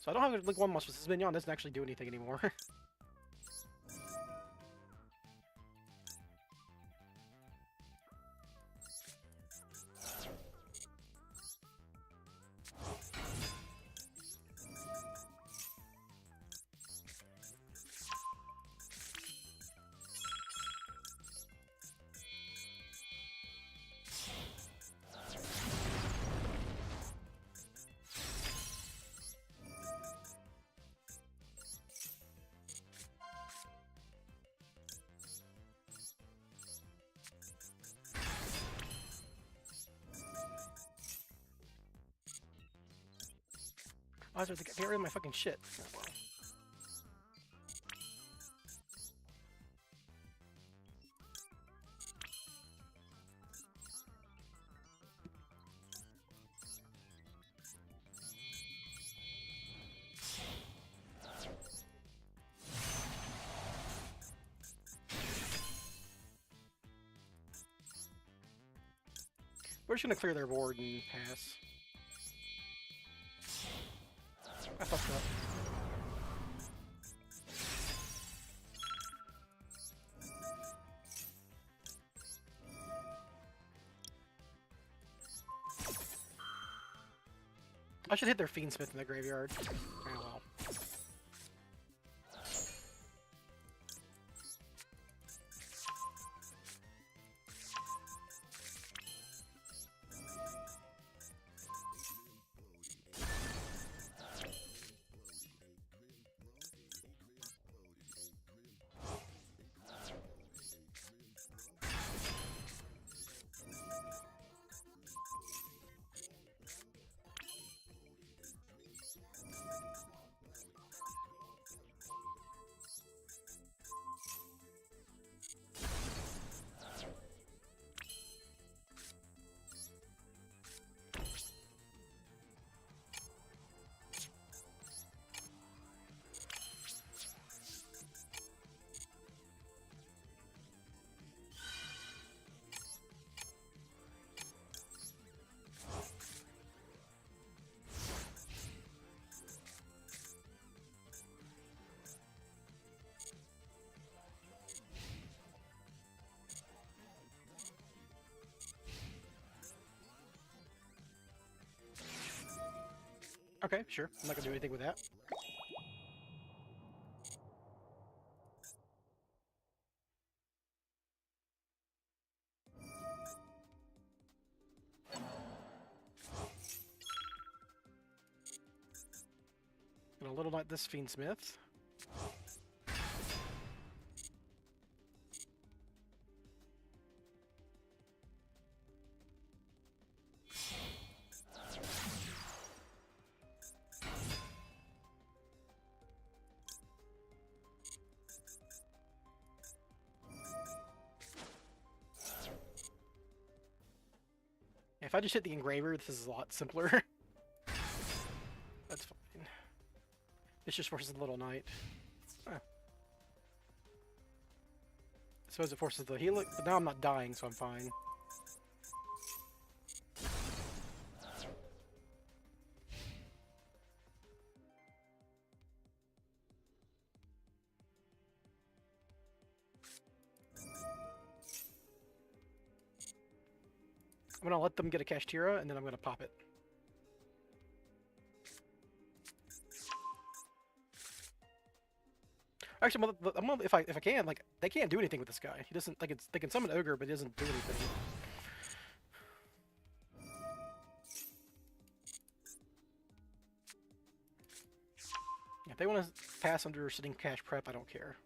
So I don't have Link 1 monster. This minion doesn't actually do anything anymore. I was about to get rid of my fucking shit. Oh, well. We're just gonna clear their board and pass. I fucked up. I should hit their Fiendsmith in the graveyard. Oh well. Okay, sure. I'm not gonna do anything with that. Gonna Little Knight this Fiendsmith. If I just hit the engraver, this is a lot simpler. That's fine. This just forces the Little Knight. Huh. I suppose it forces the Helix, but now I'm not dying, so I'm fine. I'm gonna let them get a Kashtira, and then I'm gonna pop it. Actually, I'm gonna, if I can, like, they can't do anything with this guy. He doesn't, like, they can summon Ogre, but he doesn't do anything. If they want to pass under sitting cash prep, I don't care.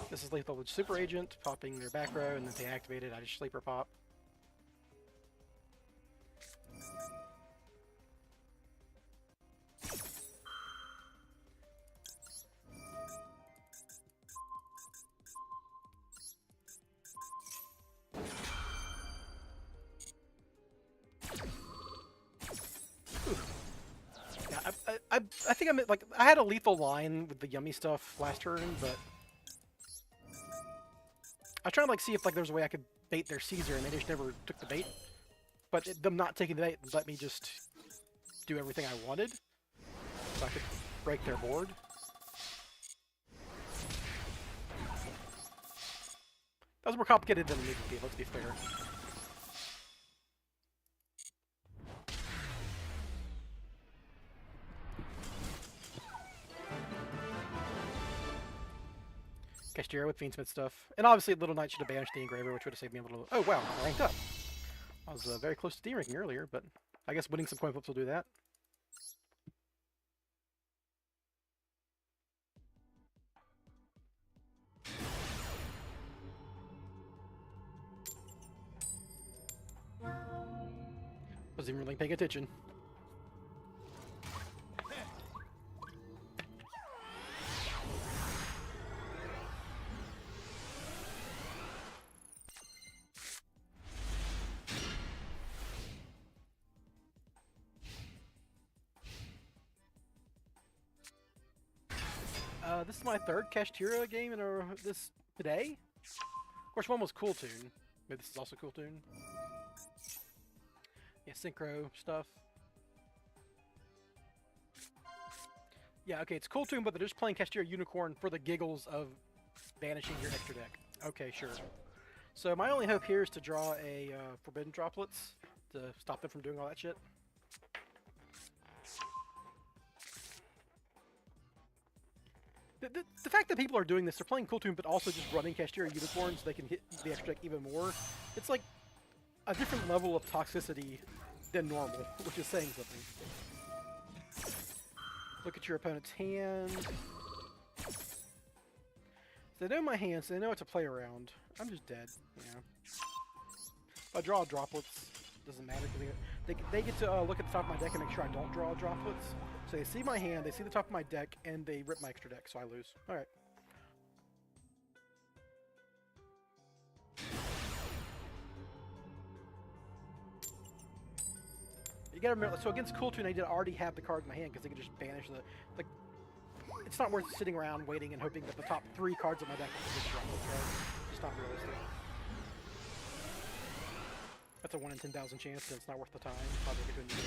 This is lethal with Super Agent, popping their back row, and then if they activate it, I just sleeper pop. I think I'm like I had a lethal line with the yummy stuff last turn, but I was trying to like see if like there was a way I could bait their Caesar, and they just never took the bait. But them not taking the bait let me just do everything I wanted, so I could break their board. That was more complicated than it needed to be. Let's be fair. Cashtira with Fiendsmith stuff. And obviously Little Knight should have banished the Engraver, which would have saved me a little... Oh, wow, I ranked up. I was very close to D-ranking earlier, but I guess winning some coin flips will do that. Wasn't even really paying attention. This is my third Kashtira game in this today. Of course, one was Cool Tune. Maybe this is also Cool Tune. Yeah, synchro stuff. Yeah, okay, it's Cool Tune, but they're just playing Kashtira Unicorn for the giggles of banishing your extra deck. Okay, sure. So my only hope here is to draw a Forbidden Droplets to stop them from doing all that shit. The fact that people are doing this, they're playing Cool Tune, but also just running Kashtira Unicorns so they can hit the extra deck even more. It's like a different level of toxicity than normal, which is saying something. Look at your opponent's hand. So they know my hand, so they know what to play around. I'm just dead, yeah. If I draw droplets, doesn't matter, because they get to look at the top of my deck and make sure I don't draw droplets. So they see my hand, they see the top of my deck, and they rip my extra deck, so I lose. Alright. You gotta remember, so against Cool Tune, I did already have the card in my hand, because they can just banish the... Like, it's not worth sitting around waiting and hoping that the top 3 cards of my deck will just droplets, right? It's not realistic. That's a 1 in 10,000 chance, and it's not worth the time. Probably a good game.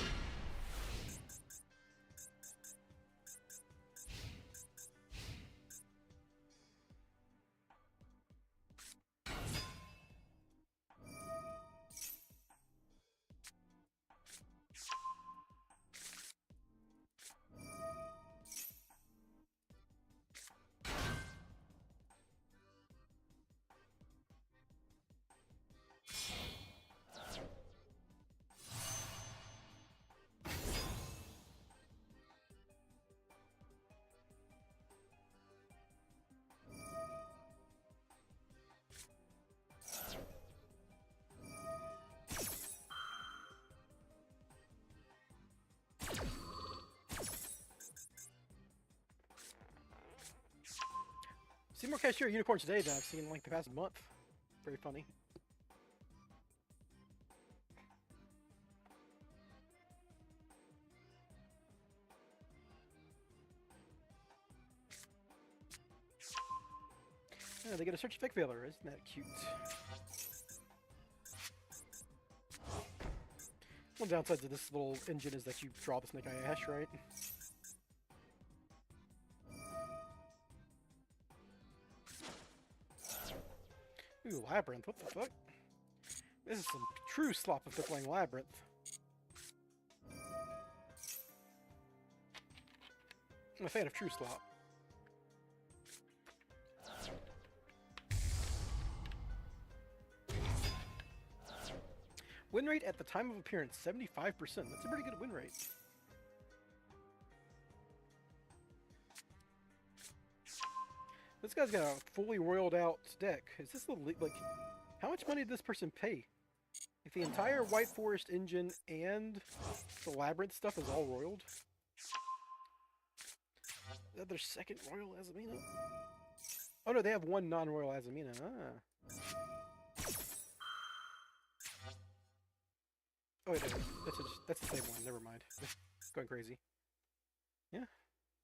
Seen more Kashtira Unicorns today than I've seen in like the past month. Very funny. Yeah, they get a Search Effect Veiler, isn't that cute? One downside to this little engine is that you draw the Snake Eye Ash, right? Ooh, Labyrinth, what the fuck? This is some true slop if they're playing Labyrinth. I'm a fan of true slop. Win rate at the time of appearance, 75%. That's a pretty good win rate. This guy's got a fully roiled out deck. Is this the, like, how much money did this person pay? If the entire White Forest engine and the Labyrinth stuff is all roiled? Is that their second Royal Azamina? Oh no, they have one non-Royal Azamina. Ah. Oh wait, that's the same one. Never mind. Going crazy. Yeah,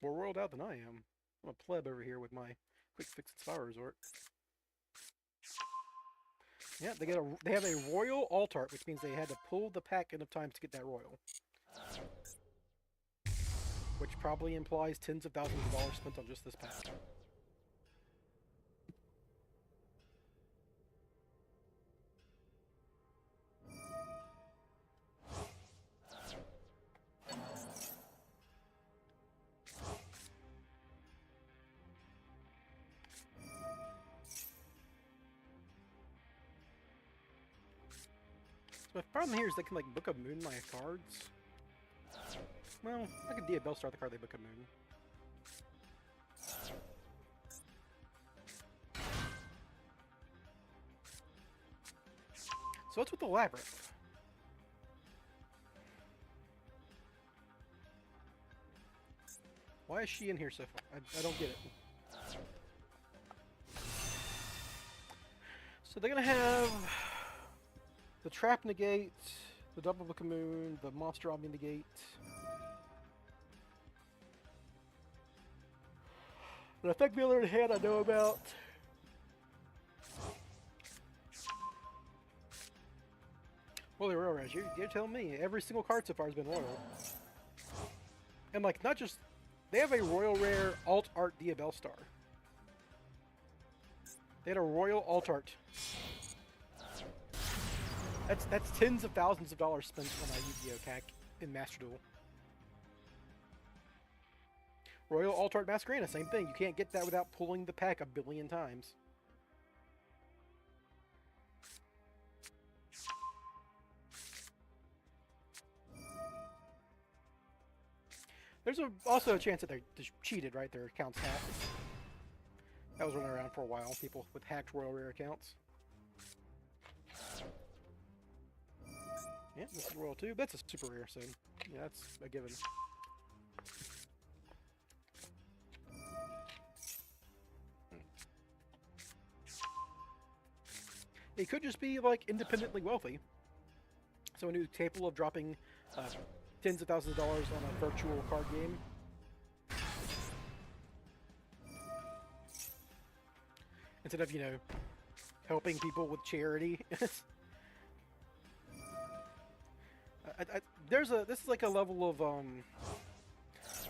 more roiled out than I am. I'm a pleb over here with my quick fix and spa resort. Yeah, they have a royal altart, which means they had to pull the pack enough times to get that royal. Which probably implies tens of thousands of dollars spent on just this pack. So the problem here is they can like book a moon my cards. Well, I could DA Bellstar the card they book a moon. So what's with the Labyrinth? Why is she in here so far? I don't get it. So they're gonna have the Trap negate, the Double Book of Moon, the Monster Omni negate. The effect builder in hand I know about. Well, they're royal, you're telling me every single card so far has been royal. And like, not just, they have a royal rare alt art Diabell Star. They had a royal alt art. That's tens of thousands of dollars spent on a Yu-Gi-Oh CAC in Master Duel. Royal alt art Masquerena, same thing. You can't get that without pulling the pack a billion times. There's also a chance that they just cheated, right? Their accounts hacked. That was running around for a while. People with hacked royal rare accounts. Yeah, this is royal too. That's a super rare, so yeah, that's a given. It could just be like independently wealthy. Someone who's capable of dropping tens of thousands of dollars on a virtual card game. Instead of, you know, helping people with charity. This is like a level of,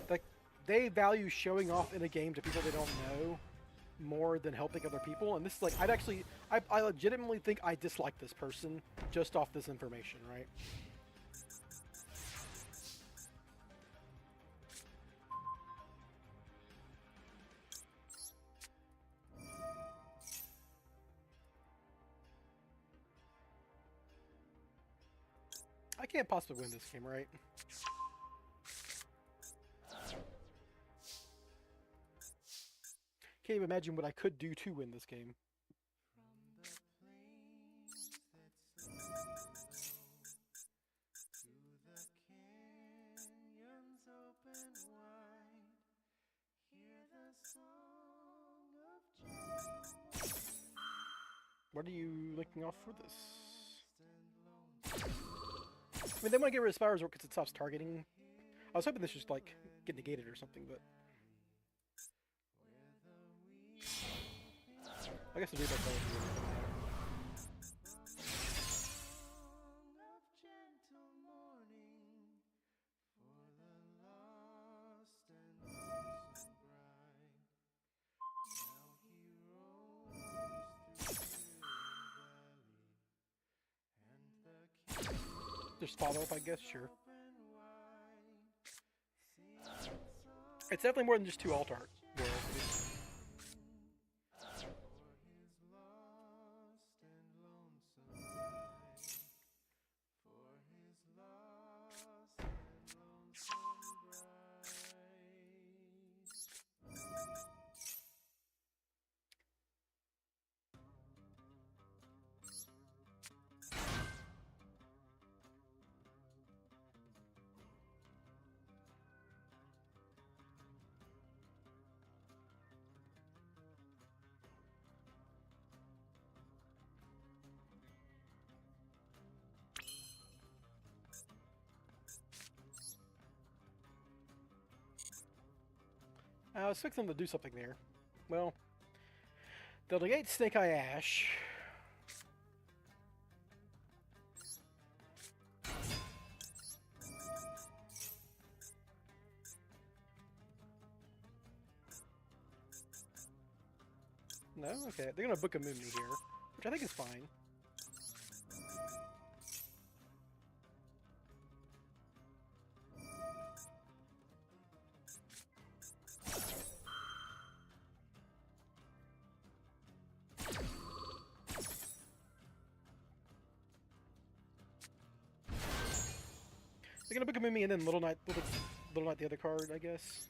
like, they value showing off in a game to people they don't know more than helping other people, and this is like, I legitimately think I dislike this person just off this information, right? I can't possibly win this game, right? Can't even imagine what I could do to win this game. What are you looking off for this? I mean, they want to get rid of Spire Resort because it stops targeting. I was hoping this just like get negated or something, but I guess the rebuff would be anything. Just follow up, I guess, sure. It's definitely more than just two alt art worlds. I was expecting them to do something there. Well, they'll negate Snake Eye Ash. No? Okay. They're gonna book a Moon Me here, which I think is fine. They're gonna book a Moon Me and then Little Knight the other card, I guess.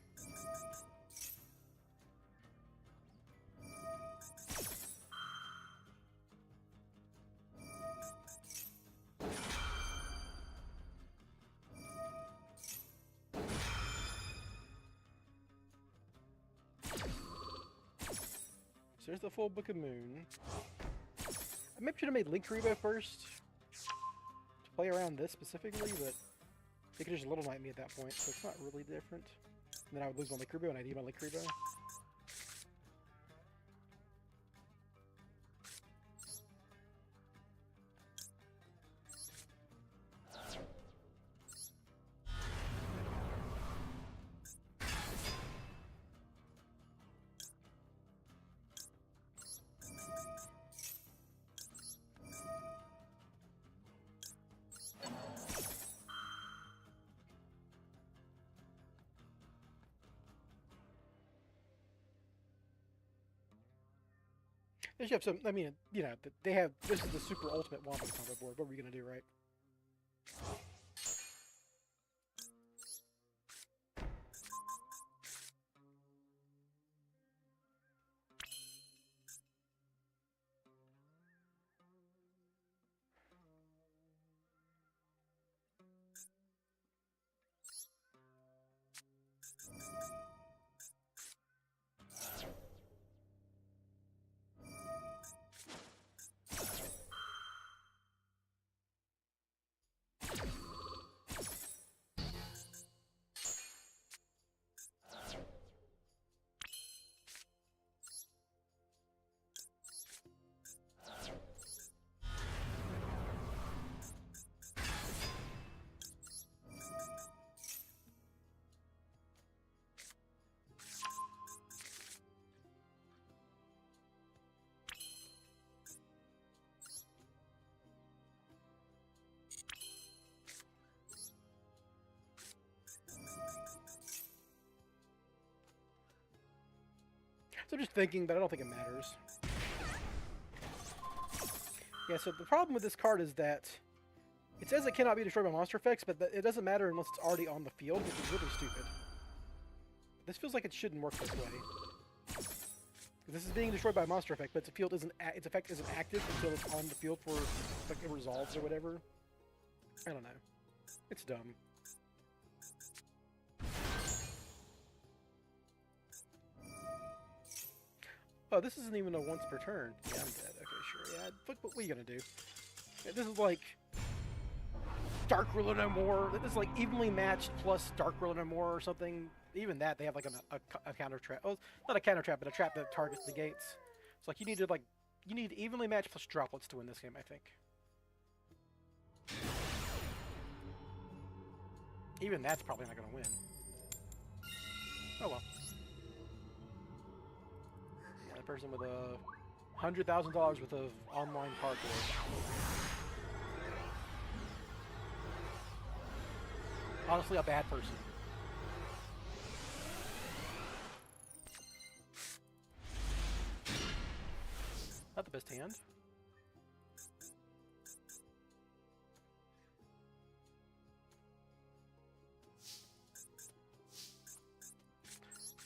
So there's the full Book of Moon. I maybe should have made linkuriboh first to play around this specifically, but they could just Little Knight me at that point, so it's not really different. And then I would lose my linkuriboh and I'd eat my linkuriboh. They should have some, I mean, you know, they have, this is the super ultimate Wombo combo board. What are we going to do, right? So I'm just thinking, but I don't think it matters. Yeah, so the problem with this card is that it says it cannot be destroyed by monster effects, but it doesn't matter unless it's already on the field, which is really stupid. This feels like it shouldn't work this way. This is being destroyed by a monster effect, but its effect isn't active until it's on the field for like it resolves or whatever. I don't know. It's dumb. Oh, this isn't even a once per turn. Yeah, I'm dead. Okay, sure. Yeah, what are you gonna do? Yeah, this is like Dark Ruler No More. This is like evenly matched plus Dark Ruler No More or something. Even that, they have like a counter trap. Oh, not a counter trap, but a trap that targets the gates. It's like you need evenly matched plus droplets to win this game, I think. Even that's probably not gonna win. Oh well. Person with $100,000 worth of online cardboard. Honestly, a bad person. Not the best hand.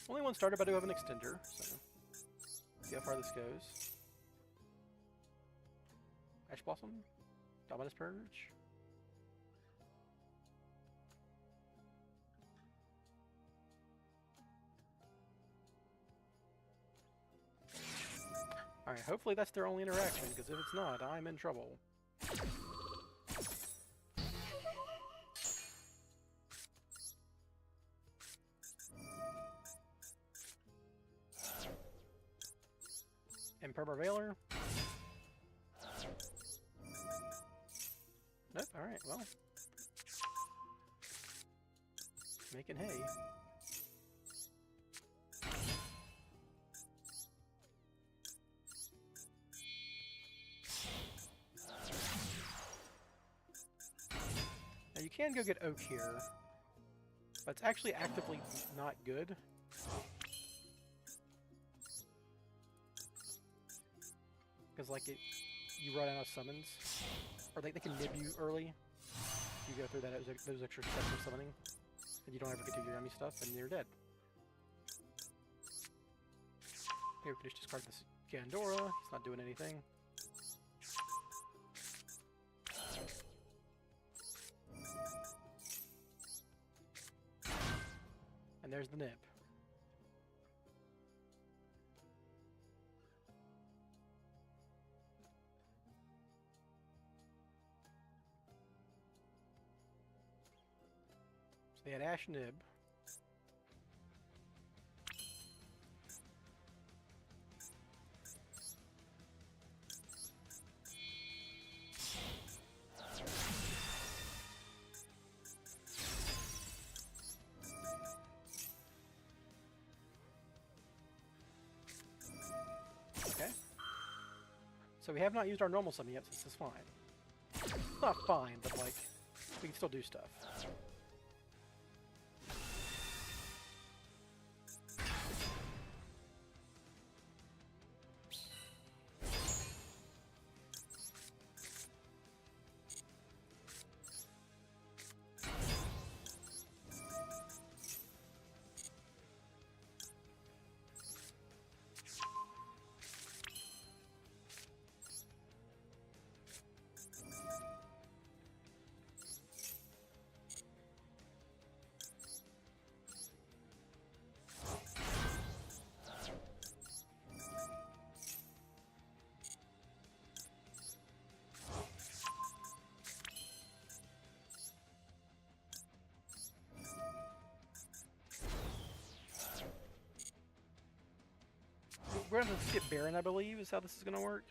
Only one starter, but I do have an extender, so. See how far this goes. Ash Blossom? Dominus Purge? Alright, hopefully that's their only interaction, because if it's not, I'm in trouble. Impervailer. Nope, alright, well. Making hay. Now you can go get oak here, but it's actually actively not good. Because like you run out of summons, or they can nib you early. You go through those extra steps of summoning, and you don't ever get to your yummy stuff, and you're dead. Here we can just discard this Gandora. He's not doing anything. And there's the nib. So they had Ash Nib. Okay. So we have not used our normal summon yet, so this is fine. It's not fine, but like, we can still do stuff. We're going to skip Baron, I believe, is how this is going to work.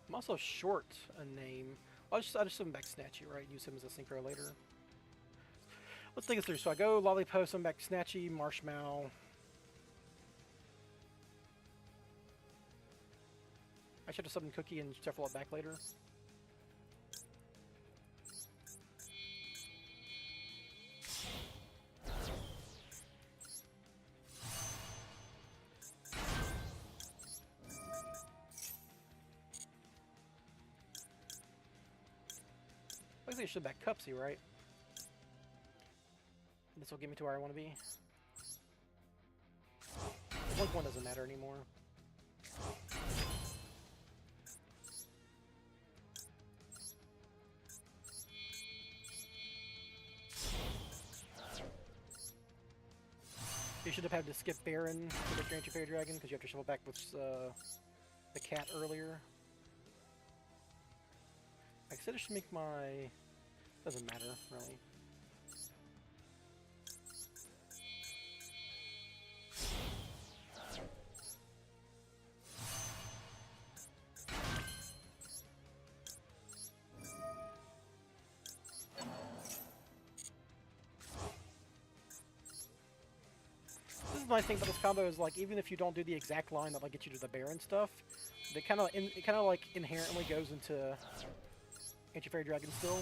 I'm also short a name. I'll just summon back Snatchy, right? Use him as a synchro later. Let's think this through. So I go Lollipop, summon back Snatchy, Marshmallow. I should have summoned Cookie and shuffle it back later. Looks like I should back Cupsy, right? This will get me to where I want to be. One doesn't matter anymore. You should have had to skip Baron to get your Anti-Fairy Dragon because you have to shuffle back with the cat earlier. I said I should make my... Doesn't matter, really. The nice thing about this combo is like even if you don't do the exact line that like gets you to the Baron stuff, it kind of like inherently goes into Anti-Fairy Dragon still.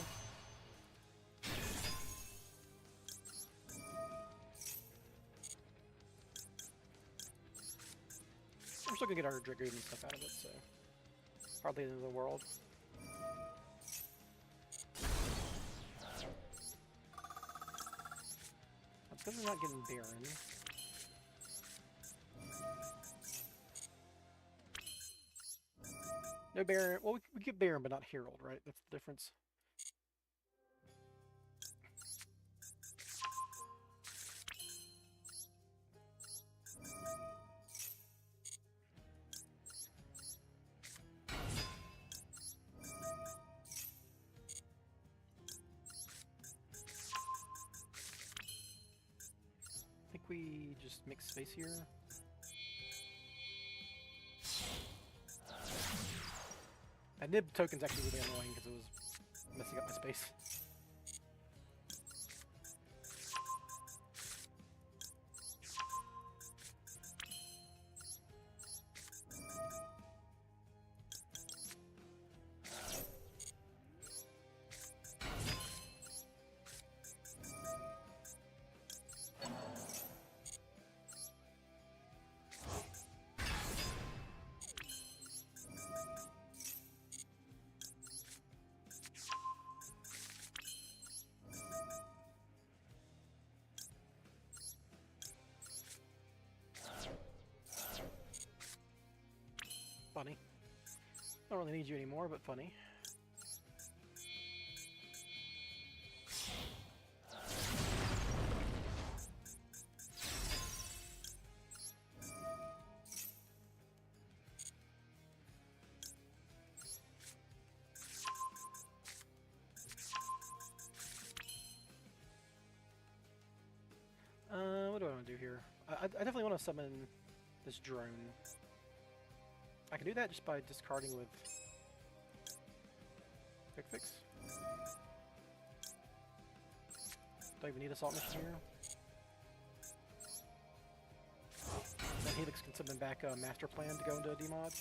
We're still gonna get our Dragoon and stuff out of it, so hardly the end of the world. That's because we're not getting Baron. No Baron. Well, we get Baron, but not Herald, right? That's the difference. we just make space here. That nib token's actually really annoying because it was messing up my space. Funny. Don't really need you anymore, but funny. What do I want to do here? I definitely want to summon this drone. I can do that just by discarding with Quick Fix. Don't even need Assault Mission here. Then Helix can summon back a Master Plan to go into a demod.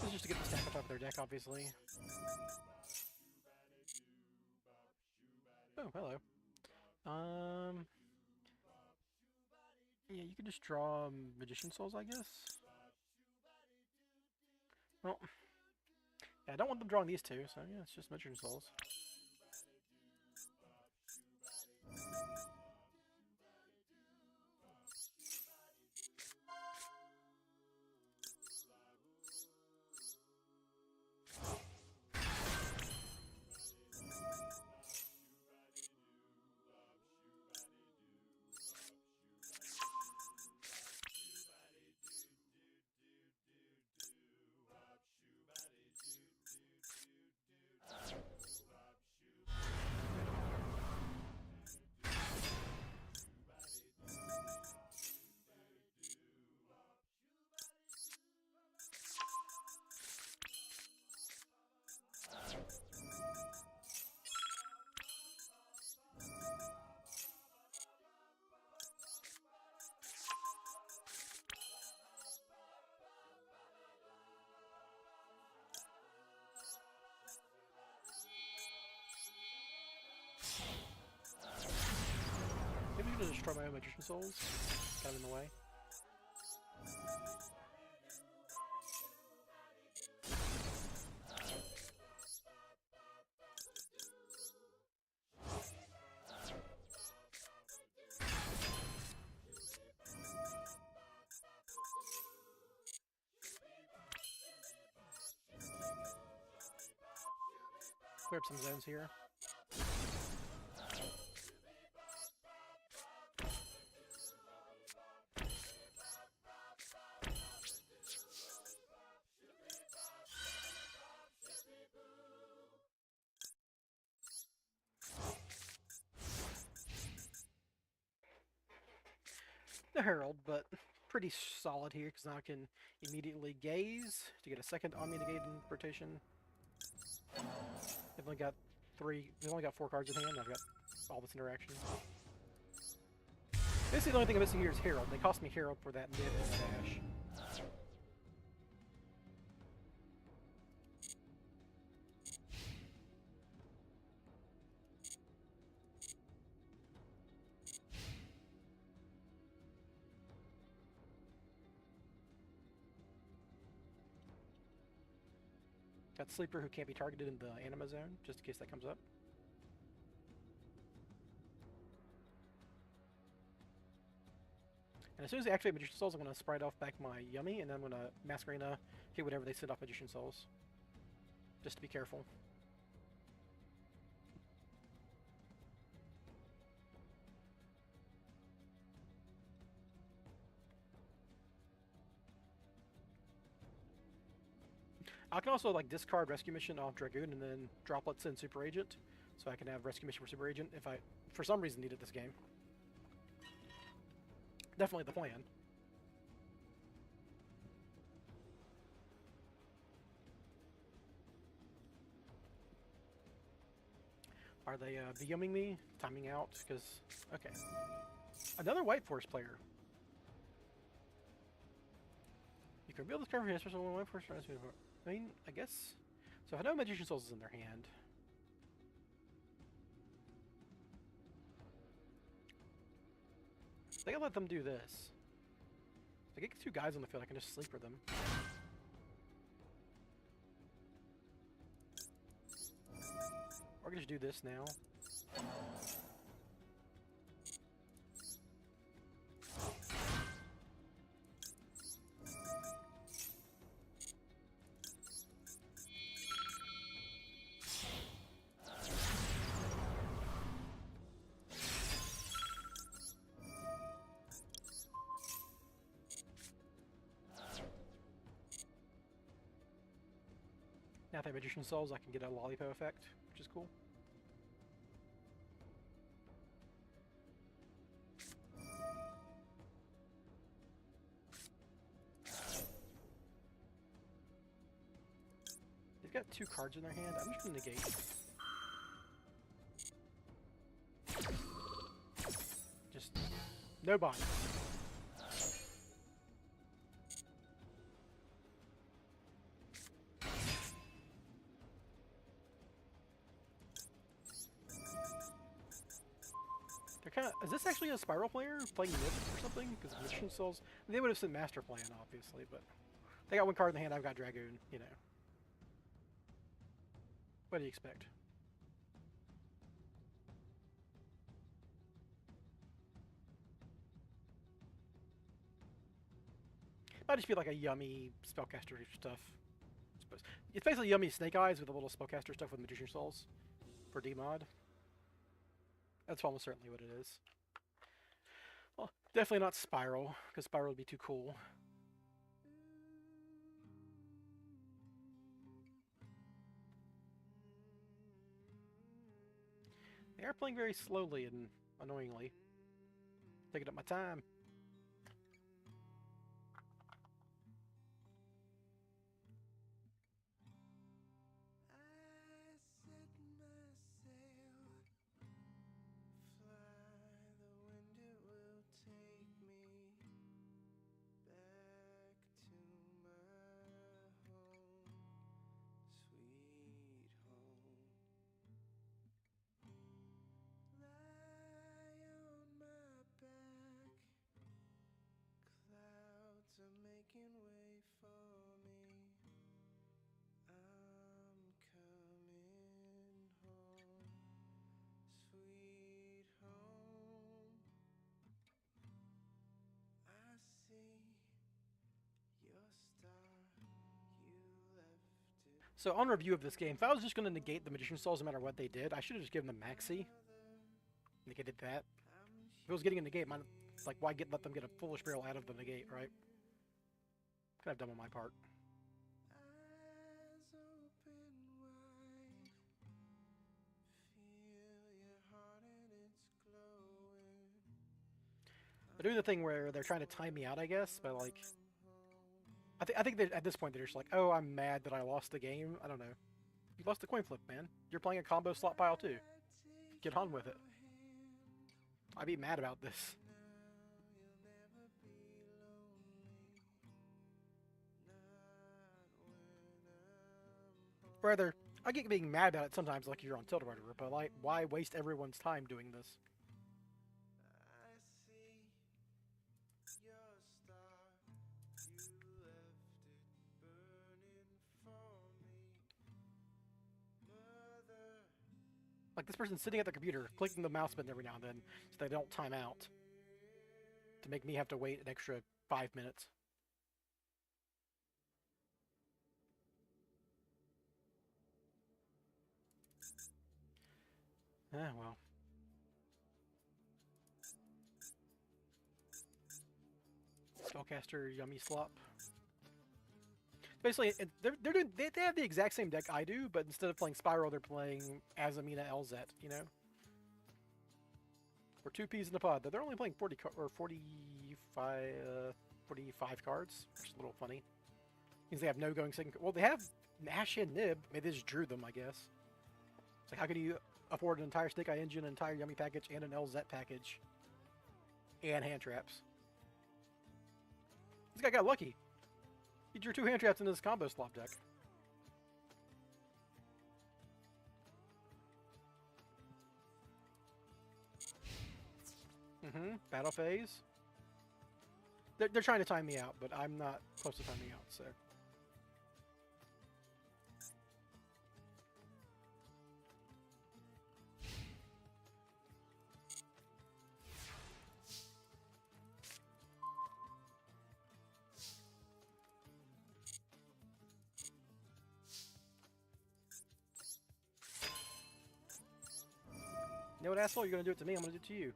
This is just to get the stack on top of their deck, obviously. Oh, hello. Yeah, you can just draw Magician Souls, I guess. Well, yeah, I don't want them drawing these two, so yeah, it's just Magician Souls. Maybe I'm gonna destroy my own Magician Souls. Kind of in the way. Clear up some zones here. The Herald, but pretty solid here because now I can immediately gaze to get a second Omni-Negated rotation. They've only got we've only got 4 cards in hand. I've got all this interaction. Basically, the only thing I'm missing here is Herald. They cost me Herald for that mid and dash. Got Sleeper, who can't be targeted in the anima zone, just in case that comes up. And as soon as they activate Magician Souls, I'm going to sprite off back my Yummy, and then I'm going to Masquerena hit whatever they send off Magician Souls. Just to be careful. I can also like discard Rescue Mission off Dragoon and then Droplets in Super Agent, so I can have Rescue Mission for Super Agent if I, for some reason, need it this game. Definitely the plan. Are they BMing me? Timing out? Because, okay. Another White Force player. You can reveal this card for history, so one White Force. I mean, I guess. So if I know Magician Souls is in their hand. I think I'll let them do this. If I get 2 guys on the field, I can just sleeper them. Or I can just do this now. Now if I have Magician Souls, I can get a Lollipop effect, which is cool. They've got 2 cards in their hand. I'm just going to negate. Just no body. They're kind of. Is this actually a Spiral player playing Nip or something? Because Magician Souls. They would have said Master Plan, obviously, but they got 1 card in the hand. I've got Dragoon. You know. What do you expect? Might just be like a Yummy spellcaster stuff. It's basically Yummy Snake Eyes with a little spellcaster stuff with Magician Souls for DMod. That's almost certainly what it is. Well, definitely not Spiral, because Spiral would be too cool. They are playing very slowly and annoyingly. Taking up my time. So on review of this game, if I was just going to negate the Magician Souls no matter what they did, I should have just given them Maxi. Negated that. If it was getting a negate, like why let them get a Foolish Barrel out of the negate, right? Kind of dumb on my part. They're doing the thing where they're trying to time me out, I guess, but like, I think that at this point they're just like, oh, I'm mad that I lost the game. I don't know. You lost the coin flip, man. You're playing a combo slot pile too. Get on with it. I'd be mad about this. Rather, I get being mad about it sometimes, like you're on Tilt or whatever, but like, why waste everyone's time doing this? Like this person's sitting at their computer, clicking the mouse button every now and then, so they don't time out. To make me have to wait an extra 5 minutes. Ah, well. Spellcaster, Yummy Slop. Basically, they have the exact same deck I do, but instead of playing Spiral, they're playing Azamina Elzet, you know? Or 2 peas in a pod. They're only playing 45 cards, which is a little funny. Means they have no going second. Well, they have Nash and Nib. Maybe they just drew them, I guess. It's like, how can you afford an entire Snake Eye Engine, an entire Yummy package, and an LZ package? And hand traps. This guy got lucky. He drew 2 hand traps in his combo slop deck. Battle phase. They're trying to time me out, but I'm not close to timing out, so. You know what, asshole? You're gonna do it to me, I'm gonna do it to you.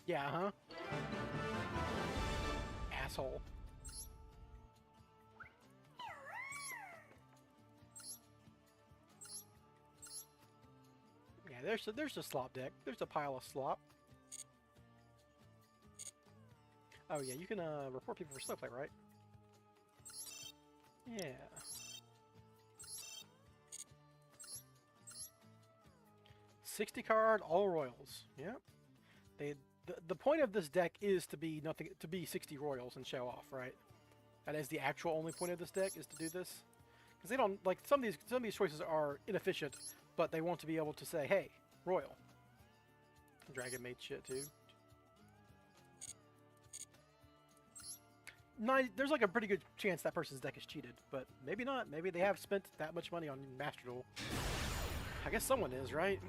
Yeah, huh? Asshole. Yeah, there's a slop deck. There's a pile of slop. Oh yeah, you can report people for slow play, right? Yeah. $60 card, all royals. Yep. The point of this deck is to be 60 royals and show off, right? That is the actual only point of this deck, is to do this. Because they don't, like, some of these choices are inefficient, but they want to be able to say, hey, royal. Dragon made shit too. There's like a pretty good chance that person's deck is cheated, but maybe not. Maybe they have spent that much money on Master Duel. I guess someone is, right?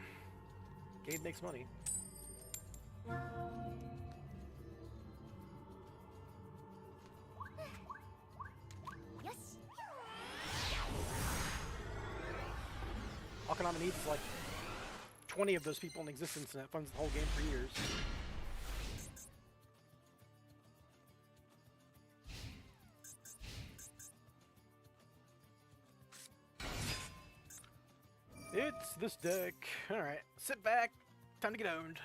Gabe makes money. Akanama needs like 20 of those people in existence, and that funds the whole game for years. It's this deck. Alright, sit back. Time to get owned.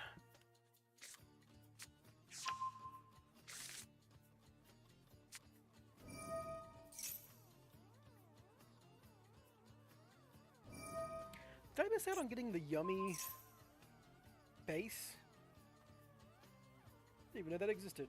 Did I miss out on getting the Yummy base? Didn't even know that existed.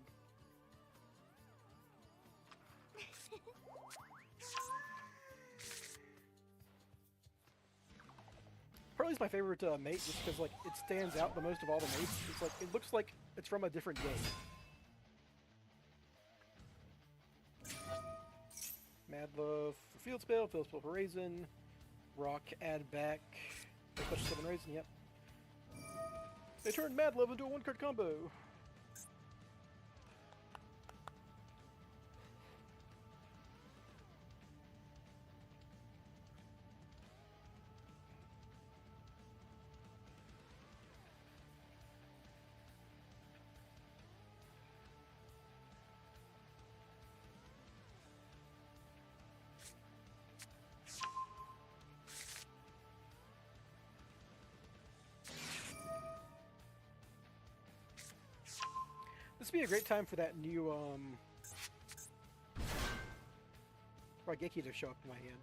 Pearly's my favorite mate just because like it stands out the most of all the mates. It's like it looks like it's from a different game. Mad Love for Field Spell for Raisin, Rock add back, Special 7 Raisin, yep. They turned Mad Love into a 1-card combo. This would be a great time for that new, Raigeki to show up in my hand.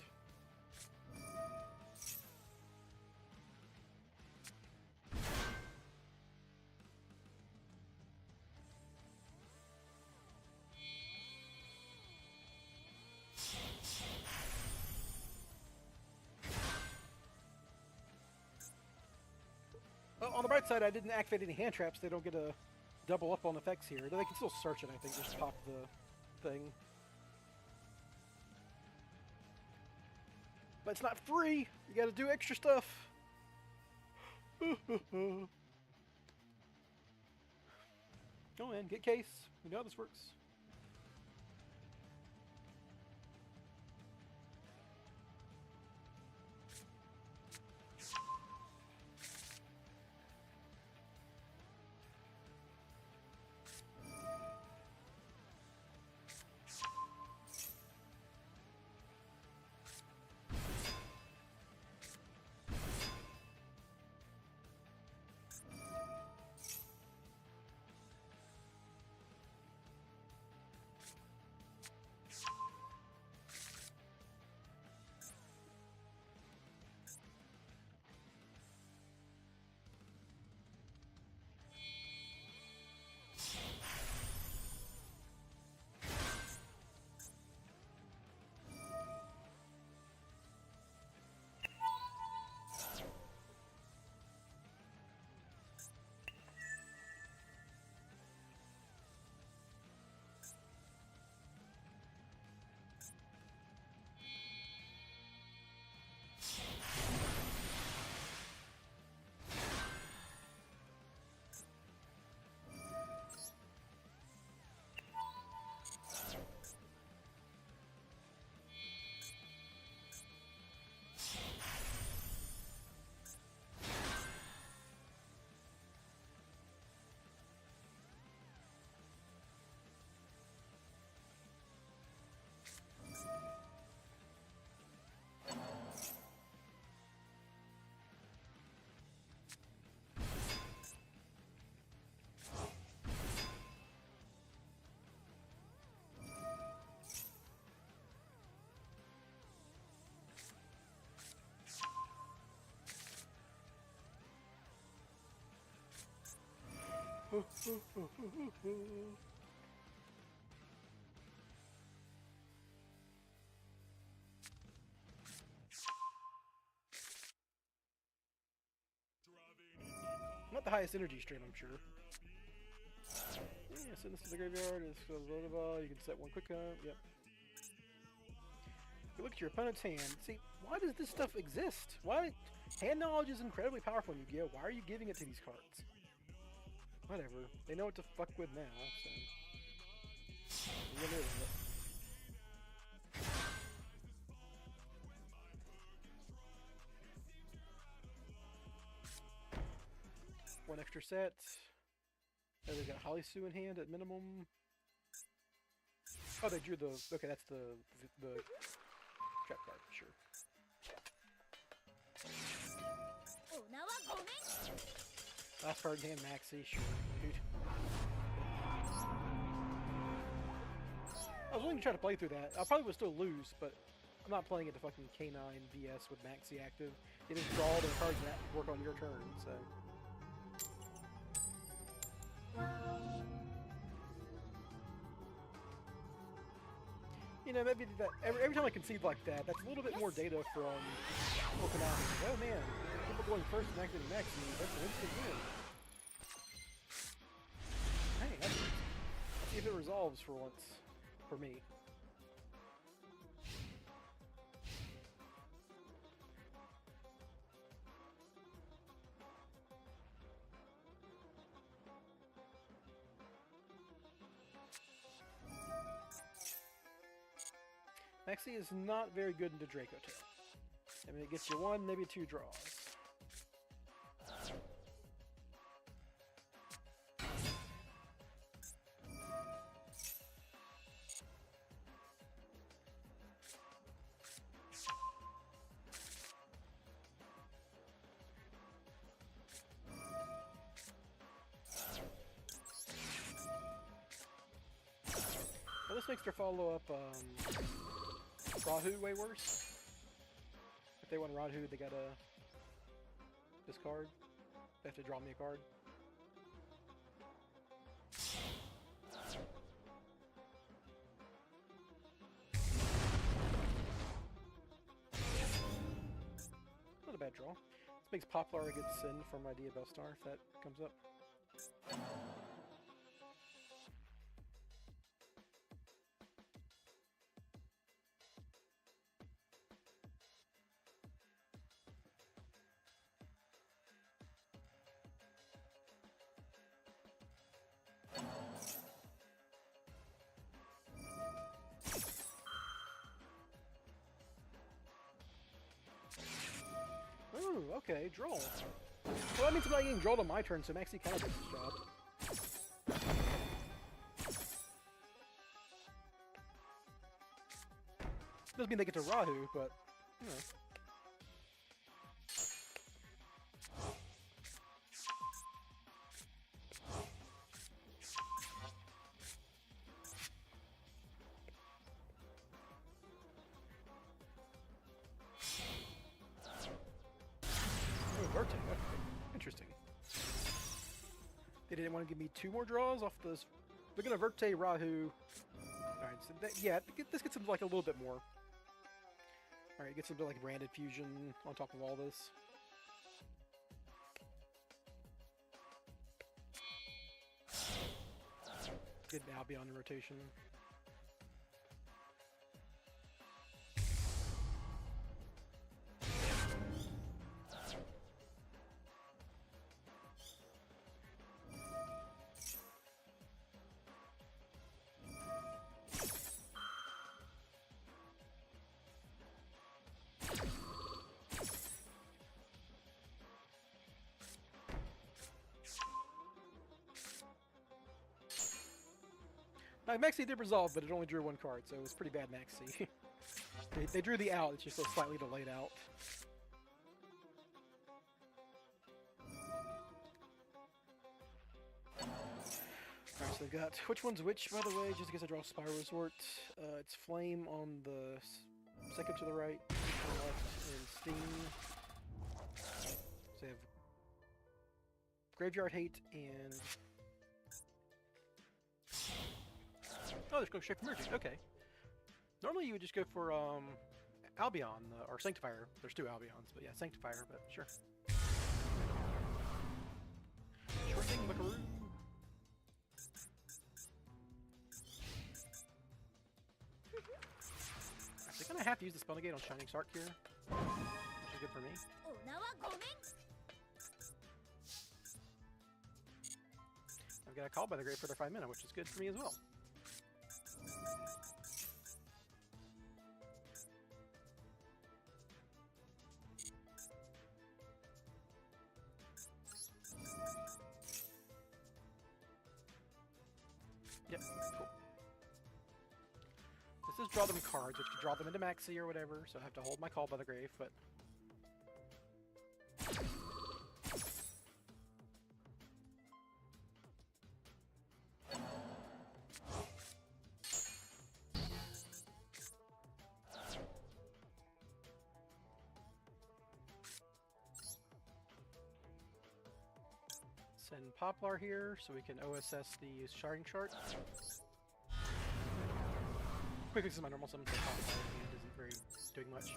Well, on the bright side, I didn't activate any hand traps. They don't get a double up on effects here. They can still search it, I think. Just pop the thing. But it's not free! You gotta do extra stuff! Oh man, get case. You know how this works. Not the highest energy stream, I'm sure. Yeah, send this to the graveyard. It's blah, blah, blah. You can set one quick up. Yep. You look at your opponent's hand. See, why does this stuff exist? Why? Hand knowledge is incredibly powerful in Yu-Gi-Oh! Why are you giving it to these cards? Whatever. They know what to fuck with now, so... We're gonna with it. One extra set. Oh, they got Holly Sue in hand at minimum. Oh, they drew the... Okay, that's the trap card, sure. Last card in hand, Maxi, sure, dude. I was willing to try to play through that. I probably would still lose, but I'm not playing it to fucking K9 BS with Maxi active. It is draw the cards that work on your turn, so... You know, maybe that every time I concede like that, that's a little bit more data from Okinawa. Oh man, people going first and acting Maxi, that's an instant win. Hey, let's see if it resolves for once, for me. Maxi is not very good into Draco Tail. I mean, it gets you one, maybe two draws. Well, this makes their follow-up, Rahu way worse. If they want Rahu, they gotta discard. They have to draw me a card. Not a bad draw. This makes Poplar a good sin for my Diabell Star if that comes up. Ooh, okay, draw. Well, that means I'm not getting drawn on my turn, so Maxi kind of does his job. Doesn't mean they get to Rahu, but, you know. Interesting. They didn't want to give me 2 more draws off this. They're gonna Verte Rahu. Alright, so yeah, this gets them like a little bit more. Alright, gets them to like Branded Fusion on top of all this. Good Albion in rotation. Maxi did resolve, but it only drew 1 card, so it was pretty bad Maxi. they drew the out, it's just a slightly delayed out. Alright, so they've got which one's which, by the way, just in case I draw Spiral Resort. It's Flame on the second to the right, on the left, and Steam. So they have Graveyard Hate and... Oh, let's go straight for Merging. Okay. Normally you would just go for Albion or Sanctifier. There's 2 Albions, but yeah, Sanctifier. But sure. Sure thing, Buckaroo. I'm gonna have to use the Spell Negate on Shining Sark here, which is good for me. I've got a Call by the Grave for their 5 mana, which is good for me as well. Yep, cool. This is draw them cards, which could draw them into Maxi or whatever, so I have to hold my Call by the Grave, but... Send Poplar here, so we can OSS the Sharding Chart. Quick fix is my normal summon, so Poplar isn't very doing much.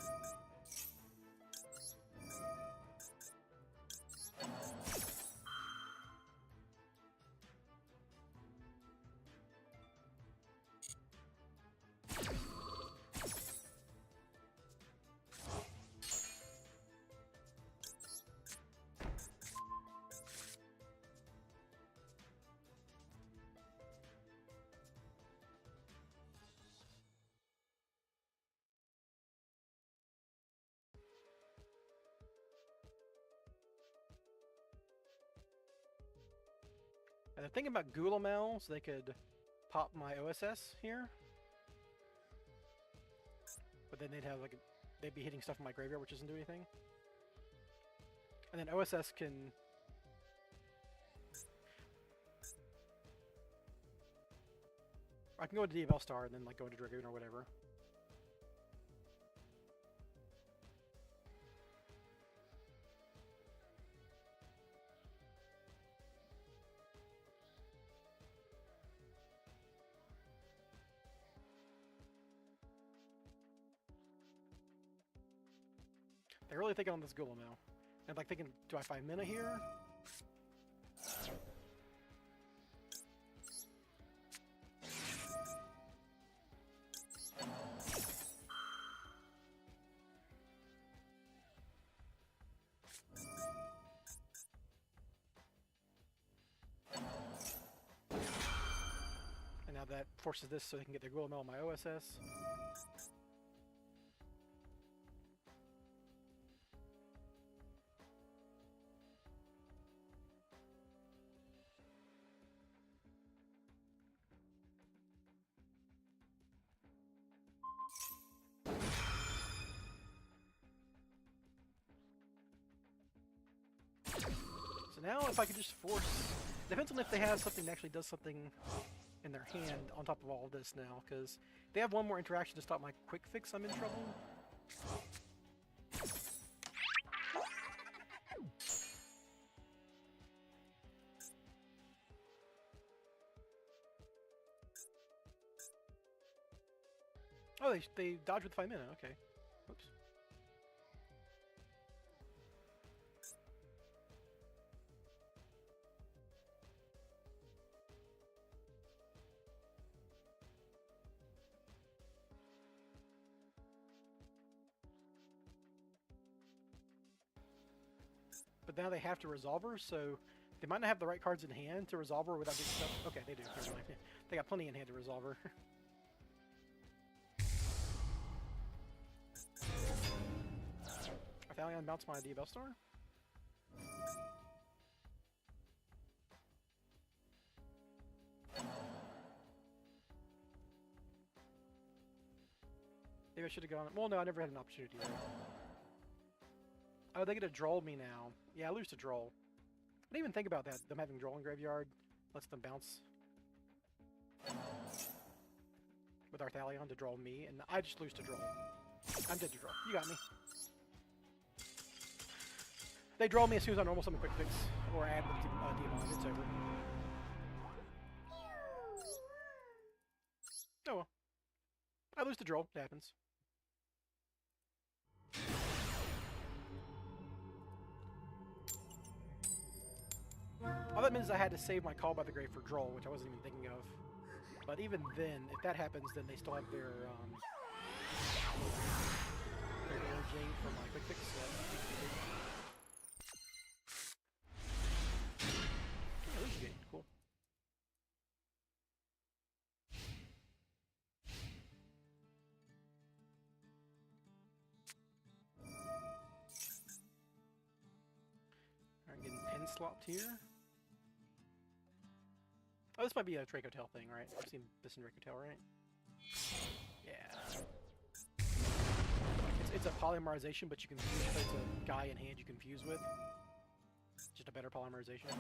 And they're thinking about Gulamel, so they could pop my OSS here. But then they'd have like they'd be hitting stuff in my graveyard, which doesn't do anything. And then OSS can... I can go into Diabell Star and then like go into Dragoon or whatever. Like, really thinking on this Guillemot. And like thinking, do I find mana here? And now that forces this so they can get their Guillemot on my OSS. So now if I could just force... Depends on if they have something that actually does something in their hand on top of all of this now, because they have one more interaction to stop my quick fix, I'm in trouble. Oh, they dodge with 5 mana, okay. Oops. But now they have to resolve her, so they might not have the right cards in hand to resolve her without getting stuff. Okay, they do. Never mind. They got plenty in hand to resolve her. Arthalion bounce my Diabell Star. Maybe I should have gone. Well, no, I never had an opportunity. Right? Oh, they get to droll me now. Yeah, I lose to droll. I didn't even think about that. Them having droll in graveyard lets them bounce with Arthalion to droll me, and I just lose to droll. I'm dead to droll. You got me. They droll me as soon as I normal summon quick fix or add them to Demon. It's over. Oh well. I lose to droll. It happens. All that means I had to save my Call by the Grave for droll, which I wasn't even thinking of. But even then, if that happens, then they still have their energy for my quick fix. Yeah, Legion Gate, cool. Alright, getting pen slopped here. Oh, this might be a Draco Tail thing, right? I've seen this in Draco Tail, right? Yeah. It's a polymerization, but you can fuse, it's a guy in hand you can fuse with. Just a better polymerization.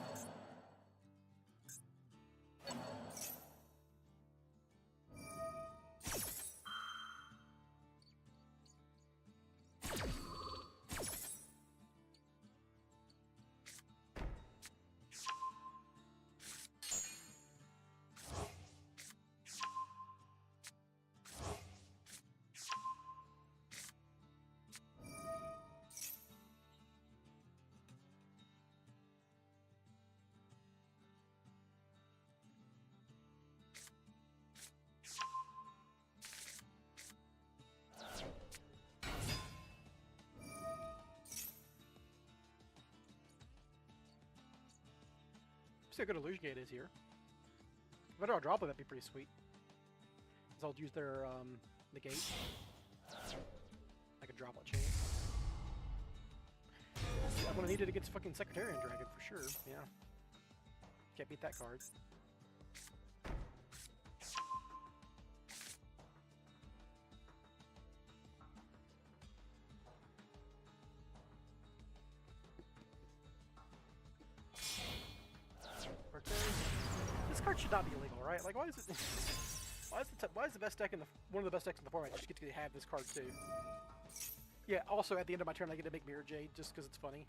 See how good Illusion Gate is here. If I draw a droplet, that'd be pretty sweet. Because I'll use their negate. Like a droplet chain. I'm gonna need it against fucking Secretarian Dragon for sure, yeah. Can't beat that card. This card should not be illegal, right? Like, why is it? Why is the best deck in the one of the best decks in the format just get to have this card too? Yeah. Also, at the end of my turn, I get to make Mirror Jade just because it's funny.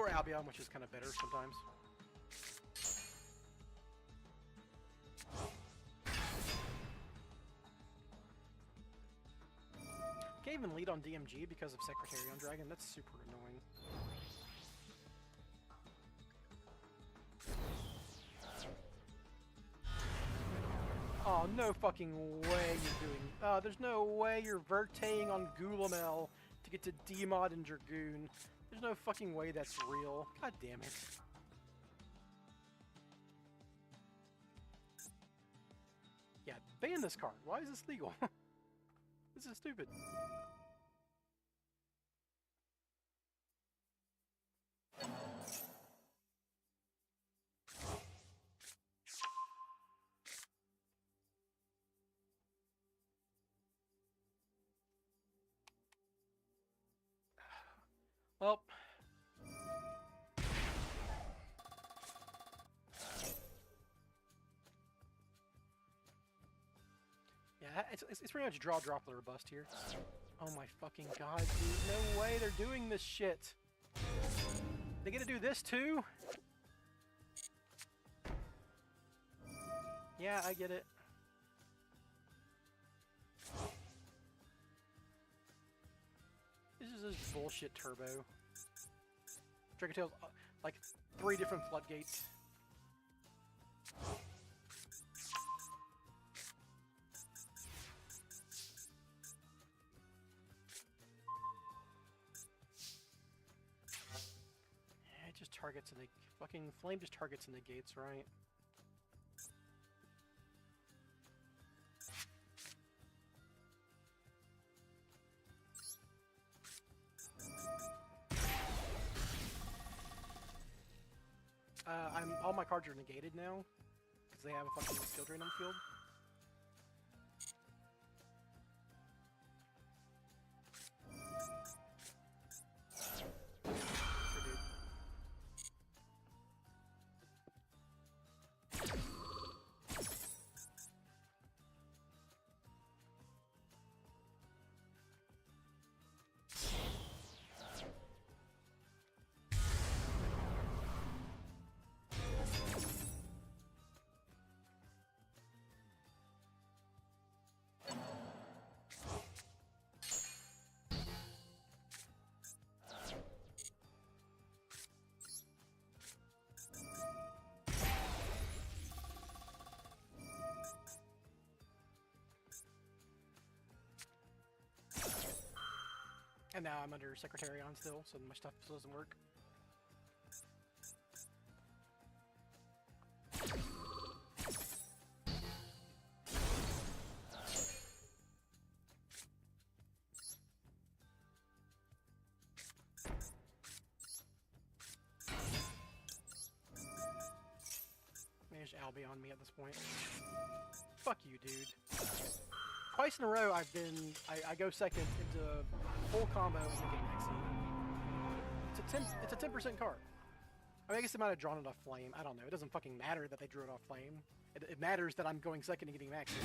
Or Albion, which is kind of better sometimes. Can't even lead on DMG because of Secretary on Dragon. That's super annoying. Oh, no fucking way you're doing... there's no way you're vertaying on Gulamel to get to Demod and Dragoon. There's no fucking way that's real. God damn it. Yeah, ban this card. Why is this legal? This is stupid. Well, yeah, it's pretty much draw, drop, or bust here. Oh my fucking god, dude! No way they're doing this shit. They get to do this too? Yeah, I get it. This is just bullshit turbo. Dragontail's like 3 different floodgates. Yeah, it just targets and fucking flame just targets and negates, right? All my cards are negated now because they have a fucking skill drain on the field. And now I'm under Secretary on still, so my stuff still doesn't work. Managed Albion on me at this point. Fuck you, dude. Twice in a row I've been... I go second into full combo and then get maxi. It's a 10% card. I mean, I guess they might have drawn it off flame. I don't know. It doesn't fucking matter that they drew it off flame. It matters that I'm going second and getting maxi.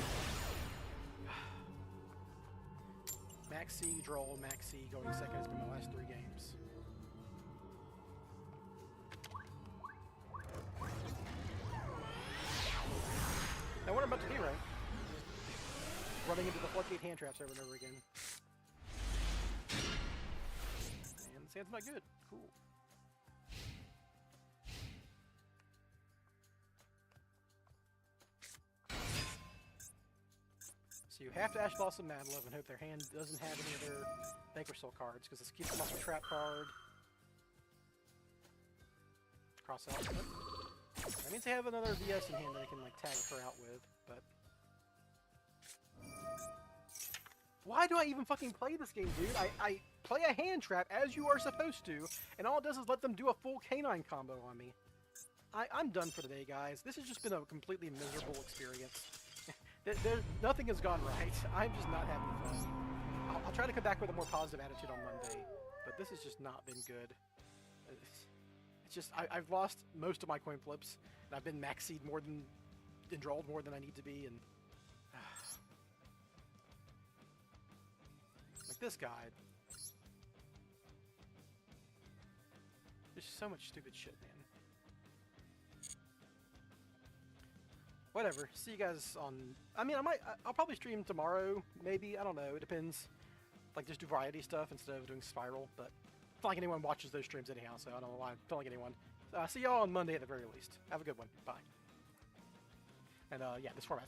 Maxi, draw, maxi, going second has been my last 3 games. Now what I'm about to do, right? Running into the floodgate hand traps over and over again. And the sand's not good. Cool. So you have to Ash Blossom Mad Love and hope their hand doesn't have any other Vanquish Soul cards, because this keeps them off the trap card. Cross out. That means they have another VS in hand that they can like tag her out with, but... Why do I even fucking play this game, dude? I play a hand trap as you are supposed to, and all it does is let them do a full canine combo on me. I'm done for the day, guys. This has just been a completely miserable experience. Nothing has gone right. I'm just not having fun. I'll try to come back with a more positive attitude on Monday, but this has just not been good. It's just, I've lost most of my coin flips, and I've been maxied more than, drawled more than I need to be, and... Like this guy. Just so much stupid shit, man. Whatever. See you guys on. I mean, I'll probably stream tomorrow. Maybe. I don't know. It depends. Like, just do variety stuff instead of doing Spiral. But it's not like anyone watches those streams anyhow, so I don't know why I'm telling anyone. See y'all on Monday at the very least. Have a good one. Bye. And yeah, this format.